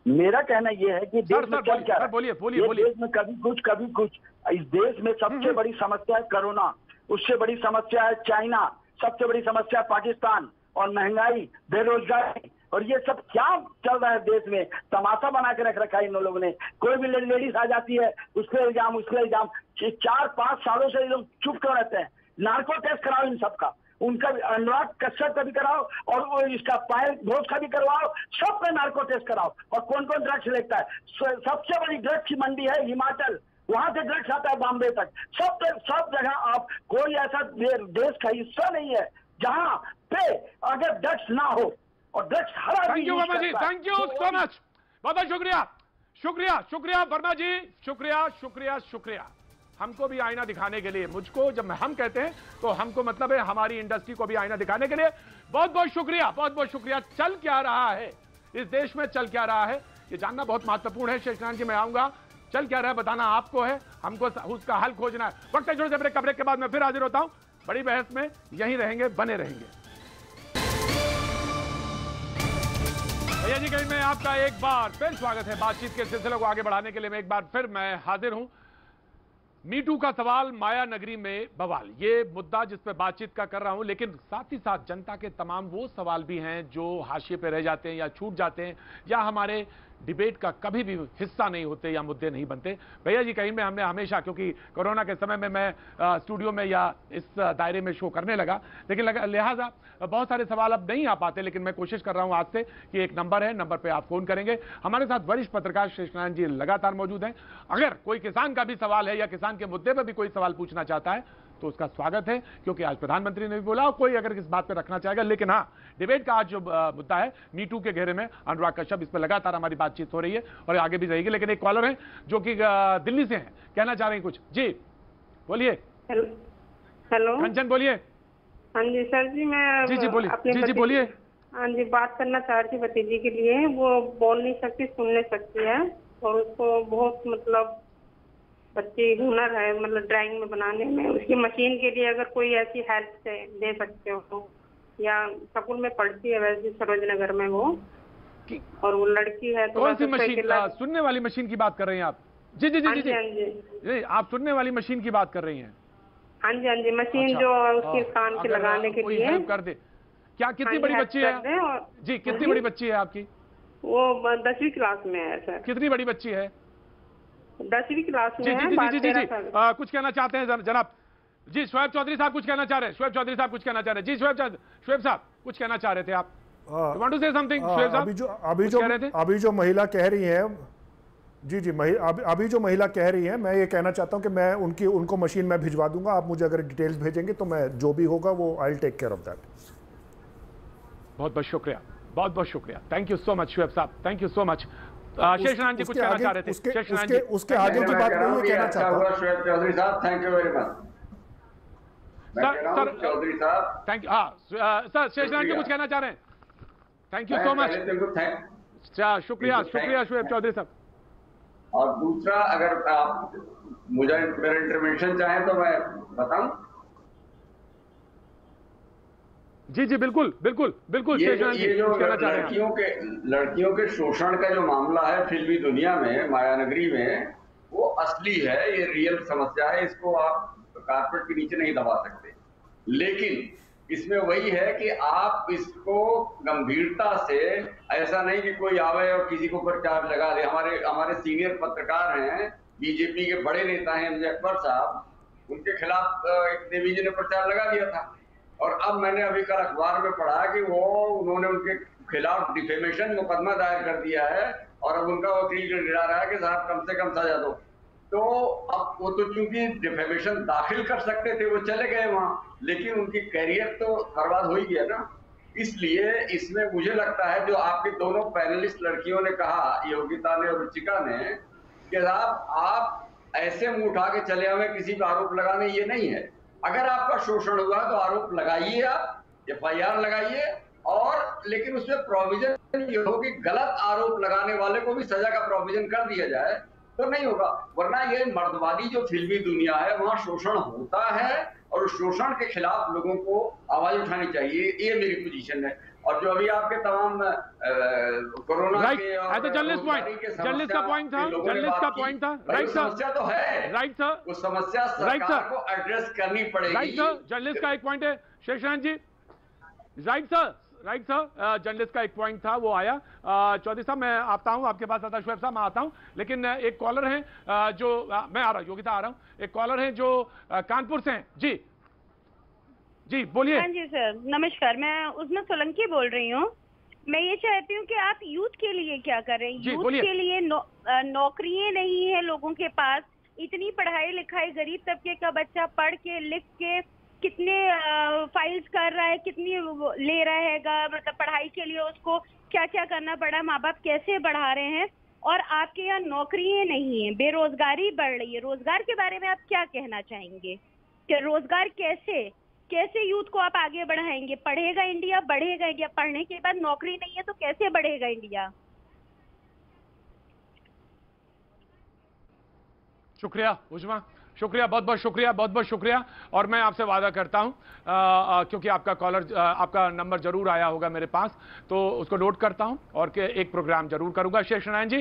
मेरा कहना यह है कि देश में चल क्या रहा है? बोलिए। देश में कभी कुछ। इस देश में सबसे बड़ी समस्या है कोरोना, उससे बड़ी समस्या है चाइना, सबसे बड़ी समस्या है पाकिस्तान, और महंगाई, बेरोजगारी, और ये सब क्या चल रहा है देश में? तमाशा बना के रख रखा है इन लोगों ने। कोई भी लेडीज आ जाती है, उसके इल्जाम 4-5 सालों से ये लोग चुप क्यों रहते हैं? नार्को टेस्ट कराओ इन सबका, उनका अनुराग कश्यप का भी कराओ और इसका पायल घोष का भी करवाओ, सब पे नार्को टेस्ट कराओ। और कौन कौन ड्रग्स लेता है? सबसे बड़ी ड्रग्स की मंडी है हिमाचल, वहां से ड्रग्स आता है बॉम्बे तक। सब जगह आप, कोई ऐसा देश का हिस्सा नहीं है जहां पे अगर ड्रग्स ना हो, और ड्रग्स हर आदमी। Thank you Verma ji, thank you so much, बहुत शुक्रिया वर्मा जी, शुक्रिया। हमको भी आईना दिखाने के लिए, मुझको जब हम कहते हैं तो हमको मतलब है हमारी इंडस्ट्री को भी आईना दिखाने के लिए बहुत शुक्रिया। चल क्या रहा है इस देश में, चल क्या रहा है ये जानना बहुत महत्वपूर्ण है। शेषनारायण जी, मैं आऊंगा, चल क्या रहा है बताना आपको है, हमको उसका हल खोजना है। वक्त है छोटे से ब्रेक के बाद मैं फिर हाजिर होता हूं बड़ी बहस में। यहीं रहेंगे, बने रहेंगे। भैया जी, कहीं में आपका एक बार फिर स्वागत है। बातचीत के सिलसिले को आगे बढ़ाने के लिए मैं एक बार फिर हाजिर हूं। मीटू का सवाल, माया नगरी में बवाल, ये मुद्दा जिस पे बातचीत का कर रहा हूं, लेकिन साथ ही साथ जनता के तमाम वो सवाल भी हैं जो हाशिए पे रह जाते हैं या छूट जाते हैं या हमारे डिबेट का कभी भी हिस्सा नहीं होते या मुद्दे नहीं बनते। भैया जी, कहीं में हमने हमेशा, क्योंकि कोरोना के समय में मैं स्टूडियो में या इस दायरे में शो करने लगा, लेकिन लिहाजा बहुत सारे सवाल अब नहीं आ पाते, लेकिन मैं कोशिश कर रहा हूं आज से कि एक नंबर है, नंबर पे आप फोन करेंगे। हमारे साथ वरिष्ठ पत्रकार शेषनारायण जी लगातार मौजूद हैं। अगर कोई किसान का भी सवाल है या किसान के मुद्दे पर भी कोई सवाल पूछना चाहता है तो उसका स्वागत है, क्योंकि आज प्रधानमंत्री ने भी बोला, कोई अगर इस बात पे रखना चाहेगा। लेकिन हाँ, डिबेट का आज जो मुद्दा है मीटू के घेरे में, अनुराग कश्यप, इस पर लगातार हमारी बातचीत हो रही है और आगे भी रहेगी। लेकिन एक कॉलर है जो कि दिल्ली से हैं, कहना चाह रहे हैं कुछ। जी बोलिए। हेलो कंचन बोलिए। हाँ जी सर जी, मैं जी बोलिए। अपने जी बोलिए। हाँ जी, बात करना चाह रही थी भतीजी के लिए। वो बोल नहीं सकती, सुन नहीं सकती है, और उसको बहुत मतलब बच्चे हुनर है मतलब ड्राइंग में बनाने में। उसकी मशीन के लिए अगर कोई ऐसी हेल्प से दे सकते हो, या स्कूल में पढ़ती है वैसे सरोज नगर में वो, और वो लड़की है तो कौन सी मशीन? सुनने वाली मशीन की बात कर रही हैं आप? जी जी जी जी जी, आप सुनने वाली मशीन की बात कर रही हैं? हाँ जी हाँ जी, मशीन जो उसके कान के लगाने के लिए हेल्प कर दे। क्या कितनी बड़ी बच्ची है जी? कितनी बड़ी बच्ची है आपकी? वो 10वीं क्लास में है सर। कितनी बड़ी बच्ची है? 10वीं क्लास में है। कुछ कहना चाहते हैं जनाब? जी शोएब चौधरी साहब कुछ कहना चाह रहे हैं। शोएब चौधरी साहब कुछ कहना चाह रहे हैं। जी शोएब साहब कुछ कहना चाह रहे थे आप? Want to say something Shoaib sahab? अभी जो महिला कह रही है, जी अभी जो महिला कह रही है, मैं ये कहना चाहता हूं कि मैं उनको मशीन में भिजवा दूंगा। आप मुझे अगर डिटेल्स भेजेंगे तो मैं जो भी होगा वो I will take care of that. बहुत बहुत शुक्रिया, बहुत बहुत शुक्रिया। Thank you so much Shoaib sahab, thank you so much. Sheshnarayan ji कुछ कहना चाह रहे थे? उसके आगे की बात नहीं कहना चाहता हूं। Shoaib Chaudhary sahab thank you very much. Sir Chaudhary sahab thank you. हाँ सर शेषनारायण जी कुछ कहना चाह रहे हैं? Thank you so much. शुक्रिया शुक्रिया शोएब चौधरी साहब। और दूसरा, अगर आप मुझे मेरा इंटरवेंशन चाहें तो मैं बताऊं? जी बिल्कुल बिल्कुल बिल्कुल। ये जो लड़कियों के शोषण का जो मामला है फिल्मी दुनिया में, मायानगरी में, वो असली है, ये रियल समस्या है। इसको आप कारपेट के नीचे नहीं दबा सकते। लेकिन इसमें वही है कि आप इसको गंभीरता से, ऐसा नहीं कि कोई आवे और किसी को ऊपर चार्ज लगा दे। हमारे सीनियर पत्रकार हैं, बीजेपी के बड़े नेता हैं एमजे अकबर साहब, उनके खिलाफ एक देवी जी ने प्रचार लगा दिया था। और अब मैंने अभी कल अखबार में पढ़ा कि उन्होंने उनके खिलाफ डिफेमेशन मुकदमा दायर कर दिया है, और अब उनका वकील गिरा रहा है कि साहब कम से कम सजा दो। तो अब वो तो चूंकि डिफेमेशन दाखिल कर सकते थे, वो चले गए वहां, लेकिन उनकी कैरियर तो बर्बाद हो ही गया ना। इसलिए इसमें मुझे लगता है, जो आपके दोनों पैनलिस्ट लड़कियों ने कहा, योगिता ने और रुचिका ने, कि साहब आप ऐसे मुंह उठा के चले आए किसी पर आरोप लगाने, ये नहीं है। अगर आपका शोषण हुआ तो आरोप लगाइए, आप FIR लगाइए, और लेकिन उसमें प्रोविजन ये हो कि गलत आरोप लगाने वाले को भी सजा का प्रोविजन कर दिया जाए, तो नहीं होगा। वरना ये मर्दवादी जो फिल्मी दुनिया है, वहां शोषण होता है, और उस शोषण के खिलाफ लोगों को आवाज उठानी चाहिए। ये मेरी पोजीशन है। और जो अभी आपके तमाम कोरोना के और जर्नलिस्ट का पॉइंट था राइट सर, समस्या तो है, राइट सर, वो समस्या सरकार को एड्रेस करनी पड़ेगी। राइट सर, जर्नलिस्ट का एक पॉइंट है शेषनारायण जी। राइट सर जर्नलिस्ट का एक पॉइंट था, वो आया। चौधरी साहब मैं आता हूं आपके पास, आता शोएब साहब मैं आता हूं, लेकिन एक कॉलर है जो मैं आ रहा हूं, योगिता आ रहा हूं। एक कॉलर है जो कानपुर से हैं। जी बोलिए। हाँ जी सर नमस्कार, मैं उस्मा सोलंकी बोल रही हूँ। मैं ये चाहती हूँ कि आप यूथ के लिए क्या करें। यूथ के लिए नौकरियां नहीं है लोगों के पास। इतनी पढ़ाई लिखाई, गरीब तबके का बच्चा पढ़ के लिख के कितने फाइल्स कर रहा है, कितनी ले रहेगा, मतलब पढ़ाई के लिए उसको क्या क्या करना पड़ा, माँ बाप कैसे बढ़ा रहे हैं, और आपके यहाँ नौकरियां नहीं है, बेरोजगारी बढ़ रही है। रोजगार के बारे में आप क्या कहना चाहेंगे कि रोजगार कैसे यूथ को आप आगे बढ़ाएंगे? बढ़ेगा इंडिया, पढ़ने के बाद नौकरी नहीं है तो कैसे बढ़ेगा इंडिया? शुक्रिया उस्मा, शुक्रिया, बहुत बहुत शुक्रिया। और मैं आपसे वादा करता हूं, क्योंकि आपका नंबर जरूर आया होगा मेरे पास, तो उसको नोट करता हूं और एक प्रोग्राम जरूर करूंगा। शेषनारायण जी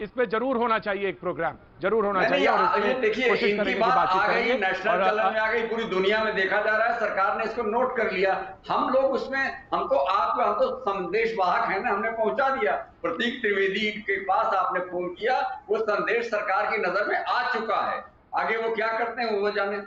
इस पे जरूर होना चाहिए, एक प्रोग्राम जरूर होना चाहिए। और देखिए इनकी बात आ गई, नेशनल चलन में आ गई, पूरी दुनिया में देखा जा रहा है, सरकार ने इसको नोट कर लिया। हम लोग उसमें, हम तो संदेश वाहक है ना, हमने पहुंचा दिया। प्रतीक त्रिवेदी के पास आपने फोन किया, वो संदेश सरकार की नजर में आ चुका है। आगे वो क्या करते हैं वो जाने।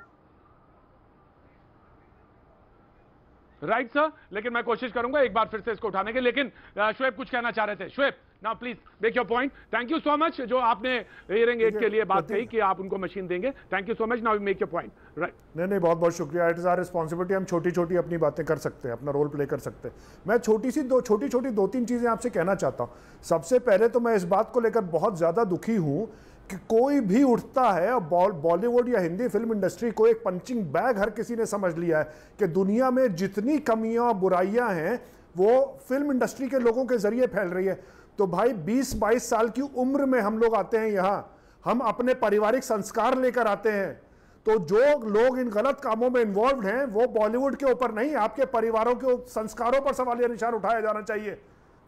राइट सर, लेकिन मैं कोशिश करूंगा एक बार फिर से इसको उठाने के। लेकिन शोएब कुछ कहना चाह रहे थे। Shoaib now please make your point. Thank you so much जो आपने हियरिंग एड के लिए बात कही कि आप उनको मशीन देंगे। Thank you so much, now make your point. Right, नहीं बहुत बहुत शुक्रिया। It is our responsibility. हम छोटी छोटी अपनी बातें कर सकते हैं, अपना रोल प्ले कर सकते हैं। मैं छोटी दो तीन चीजें आपसे कहना चाहता हूं। सबसे पहले तो मैं इस बात को लेकर बहुत ज्यादा दुखी हूं कि कोई भी उठता है और बॉलीवुड या हिंदी फिल्म इंडस्ट्री को एक पंचिंग बैग हर किसी ने समझ लिया है कि दुनिया में जितनी कमियां बुराइयां हैं वो फिल्म इंडस्ट्री के लोगों के जरिए फैल रही है। तो भाई 20-22 साल की उम्र में हम लोग आते हैं यहाँ, हम अपने पारिवारिक संस्कार लेकर आते हैं। तो जो लोग इन गलत कामों में इन्वॉल्व हैं वो बॉलीवुड के ऊपर नहीं, आपके परिवारों के संस्कारों पर सवालिया निशान उठाया जाना चाहिए।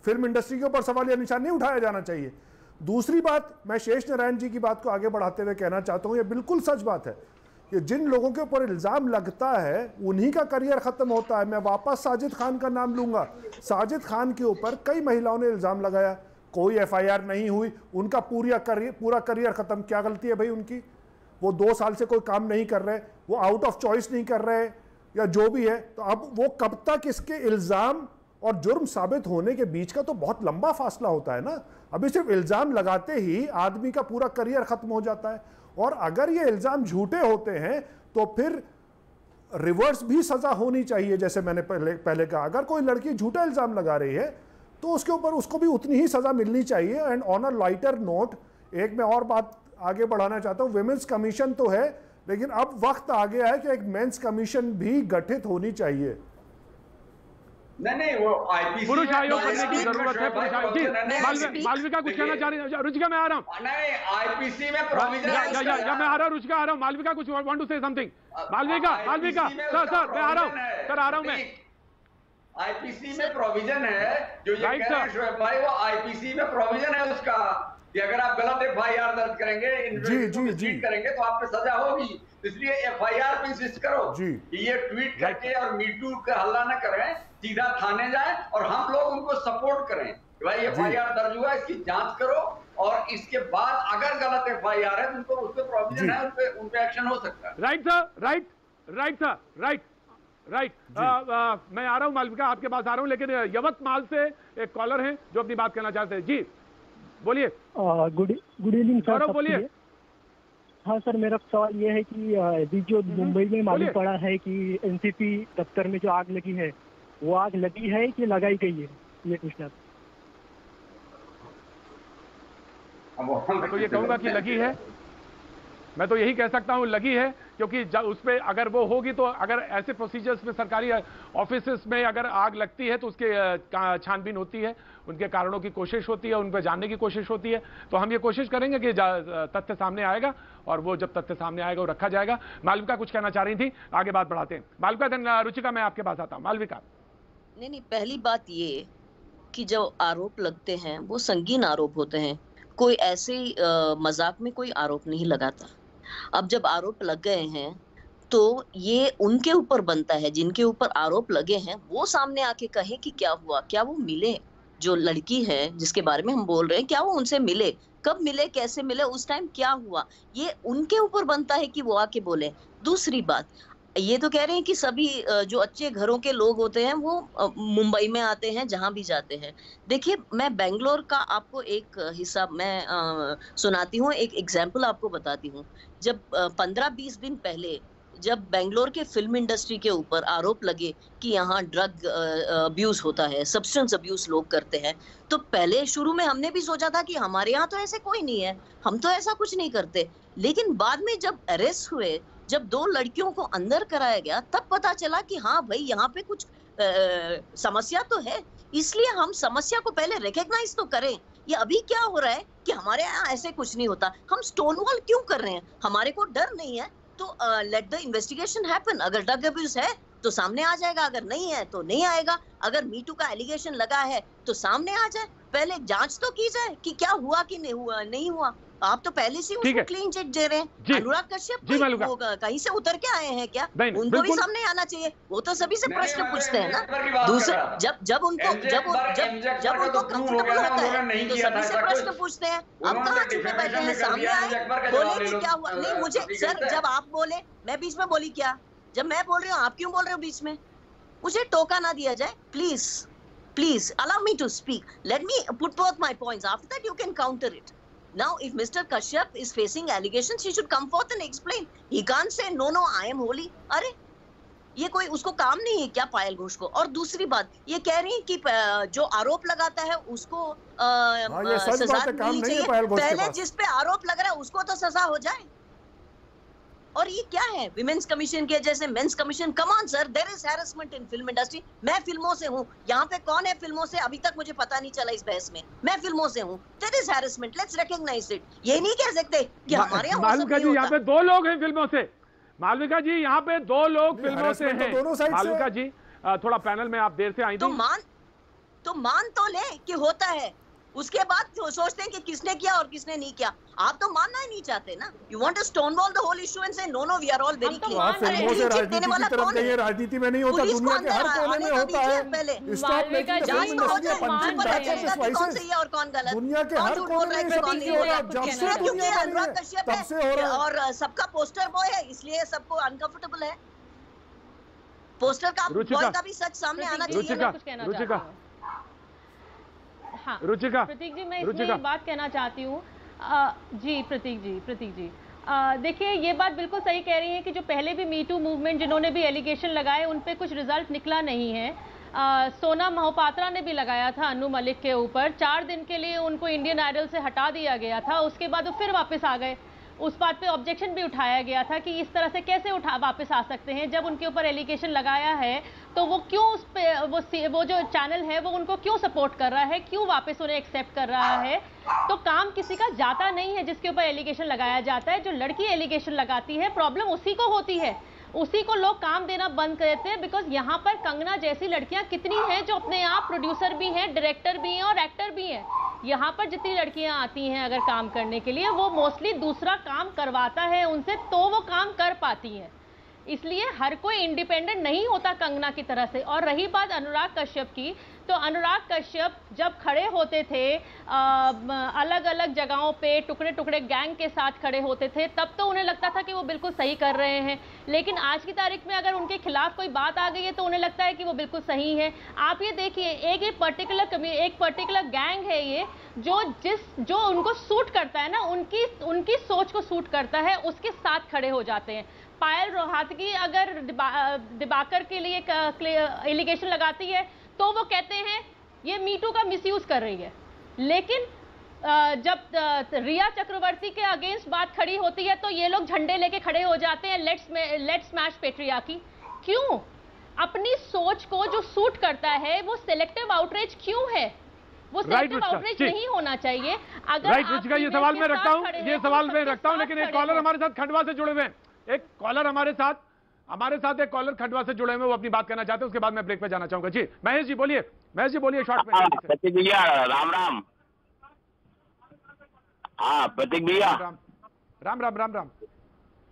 फिल्म इंडस्ट्री के ऊपर सवालिया निशान नहीं उठाया जाना चाहिए। दूसरी बात, मैं शेष नारायण जी की बात को आगे बढ़ाते हुए कहना चाहता हूं, ये बिल्कुल सच बात है कि जिन लोगों के ऊपर इल्ज़ाम लगता है उन्हीं का करियर ख़त्म होता है। मैं वापस साजिद खान का नाम लूंगा। साजिद खान के ऊपर कई महिलाओं ने इल्ज़ाम लगाया, कोई FIR नहीं हुई, उनका पूरा करियर ख़त्म। क्या गलती है भाई उनकी? वो 2 साल से कोई काम नहीं कर रहे, वो आउट ऑफ चॉइस नहीं कर रहे या जो भी है। तो अब वो कब तक इसके इल्ज़ाम और जुर्म साबित होने के बीच का तो बहुत लंबा फासला होता है ना। अभी सिर्फ इल्ज़ाम लगाते ही आदमी का पूरा करियर ख़त्म हो जाता है। और अगर ये इल्ज़ाम झूठे होते हैं तो फिर रिवर्स भी सज़ा होनी चाहिए। जैसे मैंने पहले कहा, अगर कोई लड़की झूठा इल्ज़ाम लगा रही है तो उसके ऊपर उसको भी उतनी ही सज़ा मिलनी चाहिए। And on a lighter note, एक मैं और बात आगे बढ़ाना चाहता हूँ। विमेंस कमीशन तो है, लेकिन अब वक्त आ गया है कि एक मेंस कमीशन भी गठित होनी चाहिए। नहीं, वो आईपीसी पुरुष आयोग बनने की जरूरत है। पुरुष आयोग जी, मालविका कुछ कहना चाह रही है। रुचिका, मैं आ रहा हूँ। नहीं, आईपीसी में प्रोविजन या मैं आ रहा हूँ। रुचिका आ रहा हूँ। मालविका कुछ want to say something. Malvika sir मैं आ रहा हूँ। सर आ रहा हूँ मैं। आईपीसी में प्रोविजन है जो ये कह रहे हैं शोएब भाई, वो आईपीसी में प्रोविजन है उसका कि अगर आप गलत FIR दर्ज करेंगे, ट्वीट करेंगे तो आप पे सजा होगी। इसलिए FIR पे इंसिस्ट करो कि ये ट्वीट करके और मीटू का हल्ला न करें, सीधा थाने जाए और हम लोग उनको सपोर्ट करें। भाई FIR दर्ज हुआ, इसकी जांच करो और इसके बाद अगर गलत FIR है तो उनको उस पर प्रोविजन है, उन पे एक्शन हो सकता है। Right sir, right. मैं आ रहा हूँ मालविका, आपके पास आ रहा हूँ, लेकिन यवतमाल से एक कॉलर हैं जो अपनी बात कहना चाहते हैं। जी बोलिए। गुड इवनिंग सर, बोलिए। हाँ सर, मेरा सवाल ये है कि अभी जो मुंबई में मालूम पड़ा है कि NCP दफ्तर में जो आग लगी है, वो आग लगी है कि लगाई गई है, ये पूछना। मैं तो ये कहूंगा कि लगी है। मैं तो यही कह सकता हूं लगी है, क्योंकि उस पर अगर वो होगी तो अगर ऐसे प्रोसीजर्स में सरकारी ऑफिसेस में अगर आग लगती है तो उसके छानबीन होती है, उनके कारणों की कोशिश होती है, उन पर जानने की कोशिश होती है। तो हम ये कोशिश करेंगे कि तथ्य सामने आएगा और वो जब तथ्य सामने आएगा वो रखा जाएगा। मालविका कुछ कहना चाह रही थी, आगे बात बढ़ाते हैं। मालविका, देन रुचिका, मैं आपके पास आता हूँ। मालविका। नहीं, पहली बात ये कि जब आरोप लगते हैं वो संगीन आरोप होते हैं। कोई ऐसे मजाक में कोई आरोप नहीं लगाता। अब जब आरोप लग गए हैं तो ये उनके ऊपर बनता है, जिनके ऊपर आरोप लगे हैं वो सामने आके कहें कि क्या हुआ, क्या वो मिले, जो लड़की है जिसके बारे में हम बोल रहे हैं, क्या वो उनसे मिले, कब मिले, कैसे मिले, उस टाइम क्या हुआ, ये उनके ऊपर बनता है कि वो आके बोले। दूसरी बात, ये तो कह रहे हैं कि सभी जो अच्छे घरों के लोग होते हैं वो मुंबई में आते हैं, जहां भी जाते हैं। देखिए, मैं बेंगलोर का आपको एक हिस्सा मैं सुनाती हूँ, एक एग्जाम्पल आपको बताती हूँ। जब 15-20 दिन पहले जब बेंगलोर के फिल्म इंडस्ट्री के ऊपर आरोप लगे कि यहाँ ड्रग अब्यूज होता है, सब्सटेंस अब्यूज लोग करते हैं, तो पहले शुरू में हमने भी सोचा था कि हमारे यहाँ तो ऐसे कोई नहीं है, हम तो ऐसा कुछ नहीं करते। लेकिन बाद में जब अरेस्ट हुए, जब 2 लड़कियों को अंदर कराया गया, तब पता चला कि हाँ भाई, यहाँ पे कुछ समस्या तो है। इसलिए हम समस्या को पहले रिकॉग्नाइज तो करें। ये अभी क्या हो रहा है कि हमारे यहाँ ऐसे कुछ नहीं होता, हम स्टोन वॉल क्यों कर रहे हैं? हमारे को डर नहीं है तो लेट द इन्वेस्टिगेशन हैपन। अगर ड्रग अब्यूज है तो सामने आ जाएगा, अगर नहीं है तो नहीं आएगा। अगर मीटू का एलिगेशन लगा है तो सामने आ जाए, पहले जांच तो की जाए कि क्या हुआ कि नहीं हुआ। आप तो पहले से उसको क्लीन चिट दे रहे हैं। अनुराग कश्यप कहीं से उतर के आए हैं क्या? उनको भी सामने आना चाहिए। वो तो सभी से प्रश्न पूछते हैं ना। दूसरे जब उनको कंफर्टेबल होता है तो सभी से प्रश्न पूछते हैं। अब कहाँ छुपे बैठे हैं? सामने आए, बोले कि क्या हुआ। नहीं, मुझे सर, जब आप बोले मैं बीच में बोली क्या? जब मैं बोल रही हूँ आप क्यों बोल रहे हो बीच में? मुझे टोका ना दिया जाए please allow me to speak. Let me put both my points. After that you can counter it. Now if Mr. Kashyap is facing allegations, he should come forth and explain. He can't say no I am holy. अरे ये कोई उसको काम नहीं है क्या पायल घोष को? और दूसरी बात ये कह रही है कि जो आरोप लगाता है उसको सजा मिलनी चाहिए। पहले जिस पे आरोप लग रहा है उसको तो सजा हो जाए। और ये क्या है, विमेन्स कमीशन के जैसे men's commission? Come on sir, there is harassment in film industry. मैं फिल्मों से हूँ, यहाँ पे कौन है फिल्मों से अभी तक मुझे पता नहीं चला इस बहस में। मैं फिल्मों से हूँ, there is harassment, let's recognise it. ये नहीं कह सकते कि हमारे यहाँ मालविका जी यहाँ पे 2 लोग हैं फिल्मों से। मालविका जी यहाँ पे 2 लोग फिल्मों से हैं। मालविका जी थोड़ा पैनल में आप देर से आई थी। तो मान तो ले कि होता है, उसके बाद सोचते हैं कि किसने किया और किसने नहीं किया। आप तो मानना ही नहीं चाहते ना। You want to stonewall the whole issue and say no we are all very clear. आप फिल्मों से राजनीति की तरफ गई है, राजनीति में नहीं होता, दुनिया के हर कोने में होता है। Stop making the film industry punching bag of the spices. कौन सही है और कौन गलत? दुनिया के हर कोने में सब नहीं हो रहा, जब से दुनिया बनी है तब से हो रहा है। और सबका पोस्टर बॉय है इसलिए सबको अनकंफर्टेबल है। पोस्टर का बॉय का भी सच सामने आना चाहिए। रुचिका हाँ रुचिका, प्रतीक जी, मैं इसमें ये बात कहना चाहती हूँ। जी प्रतीक जी देखिए ये बात बिल्कुल सही कह रही है कि जो पहले भी मी टू मूवमेंट जिन्होंने भी एलिगेशन लगाए उन पे कुछ रिजल्ट निकला नहीं है। सोना मोहपात्रा ने भी लगाया था अनु मलिक के ऊपर, 4 दिन के लिए उनको इंडियन आइडल से हटा दिया गया था, उसके बाद वो फिर वापस आ गए। उस बात पे ऑब्जेक्शन भी उठाया गया था कि इस तरह से कैसे वापस आ सकते हैं, जब उनके ऊपर एलिगेशन लगाया है तो वो क्यों उस पे वो जो चैनल है वो उनको क्यों सपोर्ट कर रहा है, क्यों वापस उन्हें एक्सेप्ट कर रहा है। तो काम किसी का जाता नहीं है जिसके ऊपर एलिगेशन लगाया जाता है। जो लड़की एलिगेशन लगाती है प्रॉब्लम उसी को होती है, उसी को लोग काम देना बंद कर देते हैं। बिकॉज यहाँ पर कंगना जैसी लड़कियां कितनी हैं जो अपने आप प्रोड्यूसर भी हैं, डायरेक्टर भी हैं और एक्टर भी हैं। यहाँ पर जितनी लड़कियां आती हैं अगर काम करने के लिए, वो मोस्टली दूसरा काम करवाता है उनसे तो वो काम कर पाती हैं। इसलिए हर कोई इंडिपेंडेंट नहीं होता कंगना की तरह से। और रही बात अनुराग कश्यप की, तो अनुराग कश्यप जब खड़े होते थे अलग अलग जगहों पे टुकड़े टुकड़े गैंग के साथ खड़े होते थे, तब तो उन्हें लगता था कि वो बिल्कुल सही कर रहे हैं। लेकिन आज की तारीख में अगर उनके खिलाफ कोई बात आ गई है तो उन्हें लगता है कि वो बिल्कुल सही है। आप ये देखिए एक पर्टिकुलर गैंग है ये जो उनको सूट करता है ना, उनकी सोच को सूट करता है, उसके साथ खड़े हो जाते हैं। पायल रोहतगी अगर दिबाकर के लिए एलिगेशन लगाती है तो वो कहते हैं ये मीटू का मिसयूज कर रही है। लेकिन जब रिया चक्रवर्ती के अगेंस्ट बात खड़ी होती है तो ये लोग झंडे लेके खड़े हो जाते हैं, लेट्स स्मैश पेट्रियार्की। क्यों? अपनी सोच को जो सूट करता है वो सिलेक्टिव आउटरीच क्यों है? वो सिलेक्टिव आउटरीच नहीं होना चाहिए। अगर रुचिका ये सवाल मैं रखता हूं, लेकिन एक कॉलर हमारे साथ खंडवा से जुड़े हुए हैं। एक कॉलर हमारे साथ एक कॉलर खंडवा से जुड़े हुए, वो अपनी बात करना चाहते हैं, उसके बाद मैं ब्रेक पे जाना चाहूंगा। जी महेश जी बोलिए शॉर्ट में। प्रतीक भैया राम राम। हाँ प्रतीक भैया राम।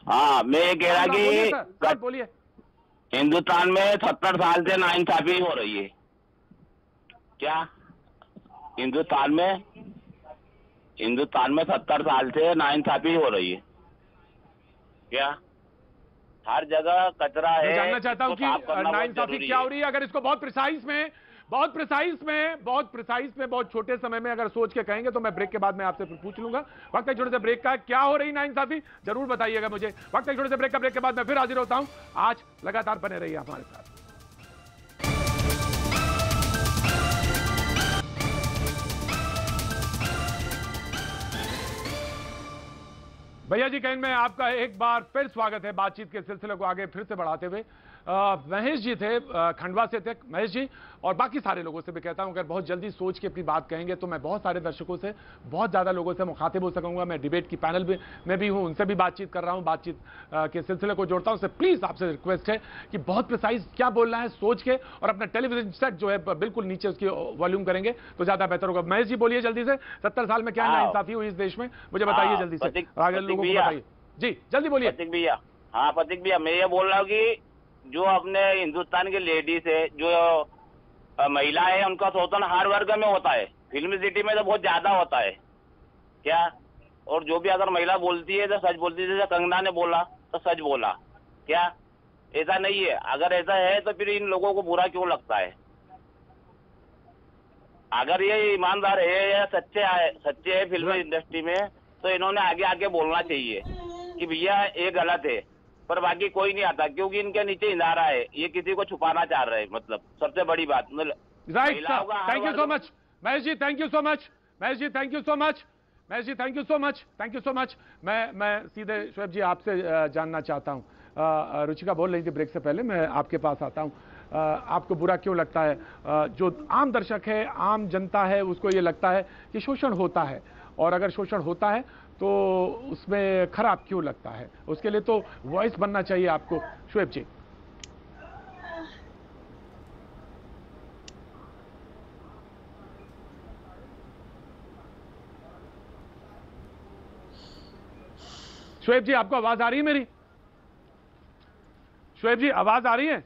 हाँ मैं ये कह रहा कि बोलिए हिंदुस्तान में 70 साल से नाइंसाफी हो रही है क्या? हिंदुस्तान में 70 साल से नाइंसाफी हो रही है क्या? हर जगह कचरा है। मैं जानना चाहता हूं कि नाइंसाफी क्या हो रही है। अगर इसको बहुत प्रिसाइज में बहुत छोटे समय में अगर सोच के कहेंगे तो मैं ब्रेक के बाद में आपसे पूछ लूंगा। वक्त एक छोटे से ब्रेक का, क्या हो रही नाइंसाफी जरूर बताइएगा मुझे। वक्त एक छोटे से ब्रेक के बाद मैं फिर हाजिर होता हूं। आज लगातार बने रहिए हमारे साथ। भैया जी कहीं में आपका एक बार फिर स्वागत है। बातचीत के सिलसिले को आगे फिर से बढ़ाते हुए महेश जी थे, खंडवा से थे महेश जी, और बाकी सारे लोगों से भी कहता हूं अगर बहुत जल्दी सोच के अपनी बात कहेंगे तो मैं बहुत सारे दर्शकों से, बहुत ज्यादा लोगों से मुखातिब हो सकूंगा। मैं डिबेट की पैनल में भी हूं, उनसे भी बातचीत कर रहा हूं, बातचीत के सिलसिले को जोड़ता हूं। प्लीज आपसे रिक्वेस्ट है कि बहुत प्रिसाइज क्या बोलना है सोच के, और अपना टेलीविजन सेट जो है बिल्कुल नीचे उसकी वॉल्यूम करेंगे तो ज्यादा बेहतर होगा। महेश जी बोलिए जल्दी से, 70 साल में क्या नाइंसाफी हुई इस देश में, मुझे बताइए जल्दी से, आगे लोगों को बताइए जी, जल्दी बोलिए। प्रतीक भैया, हाँ प्रतीक भैया मैं ये बोल रहा हूँ कि जो अपने हिंदुस्तान की लेडीज है, जो महिला है, उनका शोषण हर वर्ग में होता है। फिल्म सिटी में तो बहुत ज्यादा होता है क्या? और जो भी अगर महिला बोलती है तो सच बोलती है, जैसे कंगना ने बोला तो सच बोला क्या? ऐसा नहीं है। अगर ऐसा है तो फिर इन लोगों को बुरा क्यों लगता है? अगर ये ईमानदार है या सच्चे है फिल्म इंडस्ट्री में, तो इन्होंने आगे आके बोलना चाहिए कि भैया ये गलत है। पर बाकी कोई नहीं आता क्योंकि इनके नीचे हिंदारा है, ये किसी को छुपाना चाह रहे हैं, मतलब सबसे बड़ी बात। Right, thank you so much Mahesh ji, thank you so much Mahesh ji, thank you so much Mahesh ji, thank you so much, thank you so much. मैं सीधे शोएब जी आपसे जानना चाहता हूँ, रुचिका बोल रही थी ब्रेक से पहले, मैं आपके पास आता हूँ। आपको बुरा क्यों लगता है, जो आम दर्शक है, आम जनता है, उसको ये लगता है कि शोषण होता है, और अगर शोषण होता है तो उसमें खराब क्यों लगता है? उसके लिए तो वॉइस बनना चाहिए आपको। शोएब जी। शोएब जी, आपको आवाज आ रही है मेरी? शोएब जी, आवाज आ रही है?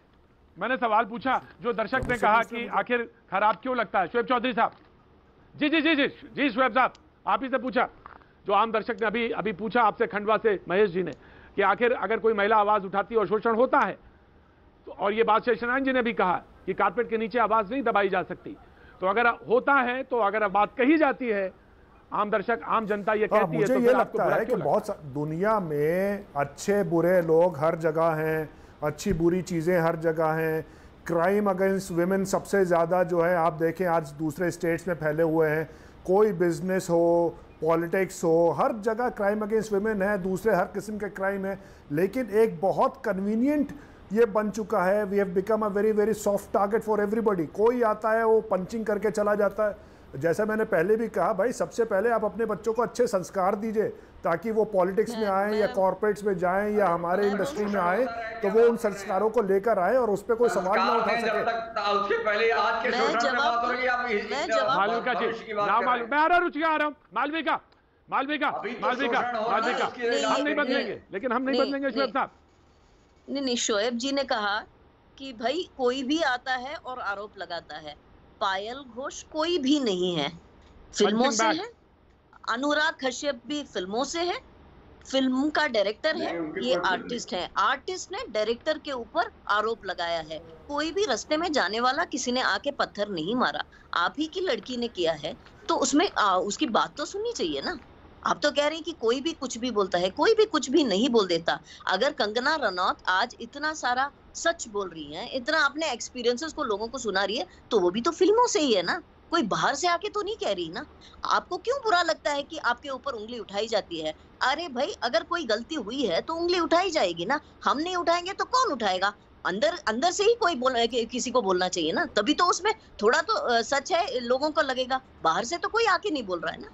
मैंने सवाल पूछा, जो दर्शक ने कहा कि आखिर खराब क्यों लगता है। शोएब चौधरी साहब। जी जी जी जी जी शोएब साहब, आप ही से पूछा, जो आम दर्शक ने अभी पूछा आपसे, खंडवा से महेश जी ने, कि आखिर अगर कोई महिला आवाज उठाती है और शोषण होता है तो, और ये बात शेषनारायण जी ने भी कहा कि कारपेट के नीचे आवाज नहीं दबाई जा सकती, तो अगर होता है, तो अगर बात कही जाती है, आम दर्शक, आम जनता ये कहती है, तो मुझे ये लगता है कि बहुत दुनिया में अच्छे बुरे लोग हर जगह हैं, अच्छी बुरी चीज़ें हर जगह हैं। क्राइम अगेंस्ट विमेन सबसे ज़्यादा जो है आप देखें आज दूसरे स्टेट्स में फैले हुए हैं। कोई बिजनेस हो, पॉलिटिक्स हो, हर जगह क्राइम अगेंस्ट विमेन है, दूसरे हर किस्म के क्राइम है। लेकिन एक बहुत कन्वीनियंट ये बन चुका है, we have become a very very soft target for everybody. कोई आता है वो पंचिंग करके चला जाता है। जैसा मैंने पहले भी कहा, भाई सबसे पहले आप अपने बच्चों को अच्छे संस्कार दीजिए, ताकि वो पॉलिटिक्स में आए या कॉर्पोरेट्स में जाएं या हमारे इंडस्ट्री में आए, तो वो उन संस्कारों को लेकर आए और उस पर कोई सवाल ना उठा सके। उसके पहले आज के शोषण में बात हो रही है, मालविका जी, मैं आ रहा हूँ, रुचिका आ रहा हूँ, मालविका हम नहीं बदलेंगे, लेकिन हम नहीं बदलेंगे शोएब साहब। नहीं, शोएब जी ने कहा कि भाई कोई भी आता है और आरोप लगाता है। पायल घोष कोई भी नहीं है, फिल्मों से है। अनुराग कश्यप भी फिल्मों से है, फिल्म का डायरेक्टर है, ये आर्टिस्ट है। आर्टिस्ट ने डायरेक्टर के ऊपर आरोप लगाया है। कोई भी रास्ते में जाने वाला किसी ने आके पत्थर नहीं मारा, आप ही की लड़की ने किया है, तो उसमें उसकी बात तो सुननी चाहिए ना। आप तो कह रहे हैं कि कोई भी कुछ भी बोलता है, कोई भी कुछ भी नहीं बोल देता। अगर कंगना रनौत आज इतना सारा सच बोल रही है, इतना अपने एक्सपीरियंसेस को लोगों को सुना रही है, तो वो भी तो फिल्मों से ही है ना, कोई बाहर से आके तो नहीं कह रही ना। आपको क्यों बुरा लगता है कि आपके ऊपर उंगली उठाई जाती है? अरे भाई, अगर कोई गलती हुई है तो उंगली उठाई जाएगी ना। हम नहीं उठाएंगे तो कौन उठाएगा? अंदर से ही किसी को बोलना चाहिए ना, तभी तो उसमें थोड़ा तो सच है, लोगों को लगेगा। बाहर से तो कोई आके नहीं बोल रहा है ना।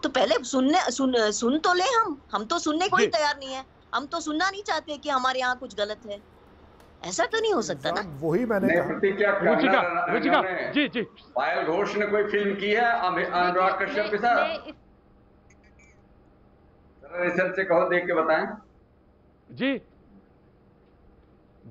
तो पहले सुन तो ले। हम तो सुनने को ही तैयार नहीं है। हम तो सुनना नहीं चाहते कि हमारे यहाँ कुछ गलत है। ऐसा तो नहीं हो सकता ना। वही मैंने रुचिका जी जी, पायल घोष ने कोई फिल्म की है अनुराग कश्यप के साथ? रिसर्च से कहो, देख के बताएं। जी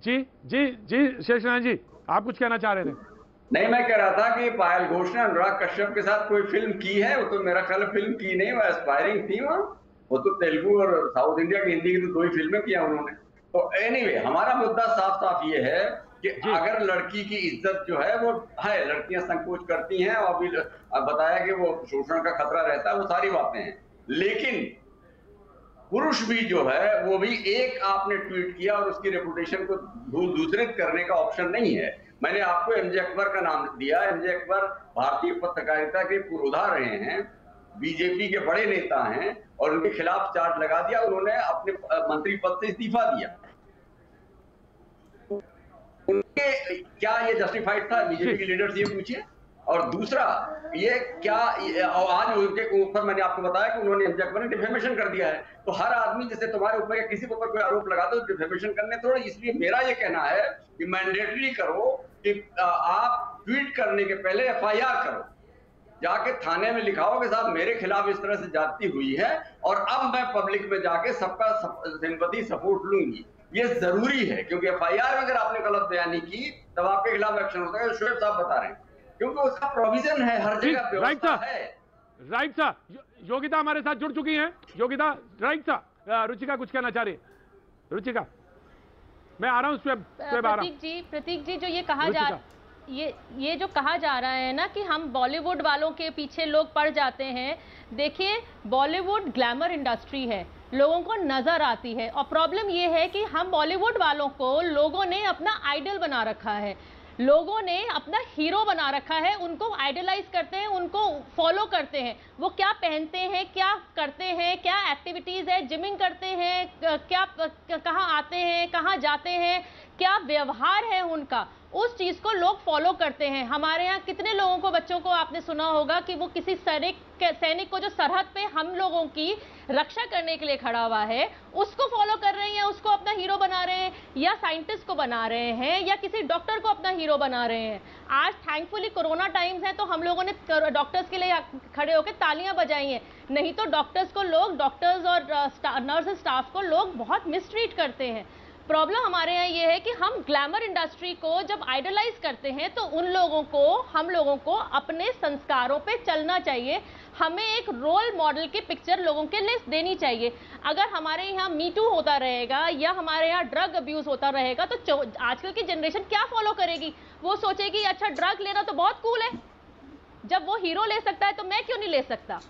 जी जी जी शेषनारायण जी, आप कुछ कहना चाह रहे थे? नहीं, मैं कह रहा था कि पायल घोष ने अनुराग कश्यप के साथ कोई फिल्म की है? वो तो मेरा ख्याल फिल्म की नहीं, वो एस्पायरिंग थी। वो तो तेलुगु और साउथ इंडिया की, हिंदी की तो 2 ही फिल्में किया उन्होंने। तो एनीवे, हमारा मुद्दा साफ साफ ये है कि अगर लड़की की इज्जत जो है वो है, लड़कियां संकोच करती हैं, और अभी बताया कि वो शोषण का खतरा रहता है, वो सारी बातें हैं। लेकिन पुरुष भी जो है, वो भी एक आपने ट्वीट किया और उसकी रेपुटेशन को दूसरित करने का ऑप्शन नहीं है। मैंने आपको एमजे अकबर का नाम दिया। एमजे अकबर भारतीय पत्रकारिता के पुरोधा रहे हैं, बीजेपी के बड़े नेता हैं, और उनके खिलाफ चार्ज लगा दिया। उन्होंने अपने मंत्री पद से इस्तीफा दिया। उनके क्या ये जस्टिफाइड था? बीजेपी के लीडर से ये पूछिए। और दूसरा, ये क्या आज उनके ऊपर मैंने आपको बताया कि उन्होंने एमजे अकबर ने डिफेमेशन कर दिया है। तो हर आदमी जैसे तुम्हारे ऊपर या किसी के ऊपर कोई आरोप लगाता है, डिफेमेशन करने थोड़ा। इसलिए मेरा ये कहना है कि मैंडेटरी करो कि आप ट्वीट करने के पहले एफआईआर करो, जाके थाने में लिखाओ कि साहब मेरे खिलाफ इस तरह से जाती हुई है और अब मैं पब्लिक में जाके सबका सिंपैथी सपोर्ट लूंगी। ये जरूरी है, क्योंकि एफआईआर में अगर आपने गलत बयानी की तब आपके खिलाफ एक्शन होता है। शोएब साहब बता रहे हैं, क्योंकि उसका प्रोविजन है, हर जगह व्यवस्था है। राइट साहब, योगिता हमारे साथ जुड़ चुकी हैं। योगिता, राइट साहब, रुचिका कुछ कहना चाह रही है? रुचिका, मैं आ रहा हूँ। प्रतीक जी, जो ये जो कहा जा रहा है ना कि हम बॉलीवुड वालों के पीछे लोग पड़ जाते हैं, देखिए बॉलीवुड ग्लैमर इंडस्ट्री है। लोगों को नजर आती है। और प्रॉब्लम ये है कि हम बॉलीवुड वालों को लोगों ने अपना आइडल बना रखा है, लोगों ने अपना हीरो बना रखा है, उनको आइडलाइज करते हैं, उनको फॉलो करते हैं। वो क्या पहनते हैं, क्या करते हैं, क्या एक्टिविटीज़ है, जिमिंग करते हैं, क्या कहाँ आते हैं, कहाँ जाते हैं, क्या व्यवहार है उनका, उस चीज़ को लोग फॉलो करते हैं। हमारे यहाँ कितने लोगों को, बच्चों को आपने सुना होगा कि वो किसी सैनिक को जो सरहद पे हम लोगों की रक्षा करने के लिए खड़ा हुआ है उसको फॉलो कर रहे हैं, उसको अपना हीरो बना रहे हैं, या साइंटिस्ट को बना रहे हैं, या किसी डॉक्टर को अपना हीरो बना रहे हैं। आज थैंकफुली कोरोना टाइम्स है तो हम लोगों ने डॉक्टर्स के लिए खड़े होकर तालियां बजाई हैं, नहीं तो डॉक्टर्स और नर्स स्टाफ को लोग बहुत मिसट्रीट करते हैं। प्रॉब्लम हमारे यहाँ ये है कि हम ग्लैमर इंडस्ट्री को जब आइडलाइज करते हैं तो हम लोगों को अपने संस्कारों पे चलना चाहिए। हमें एक रोल मॉडल की पिक्चर लोगों के लिए देनी चाहिए। अगर हमारे यहाँ मीटू होता रहेगा या हमारे यहाँ ड्रग अब्यूज होता रहेगा तो आजकल की जनरेशन क्या फॉलो करेगी? वो सोचेगी अच्छा ड्रग लेना तो बहुत कूल है, जब वो हीरो ले सकता है तो मैं क्यों नहीं ले सकता।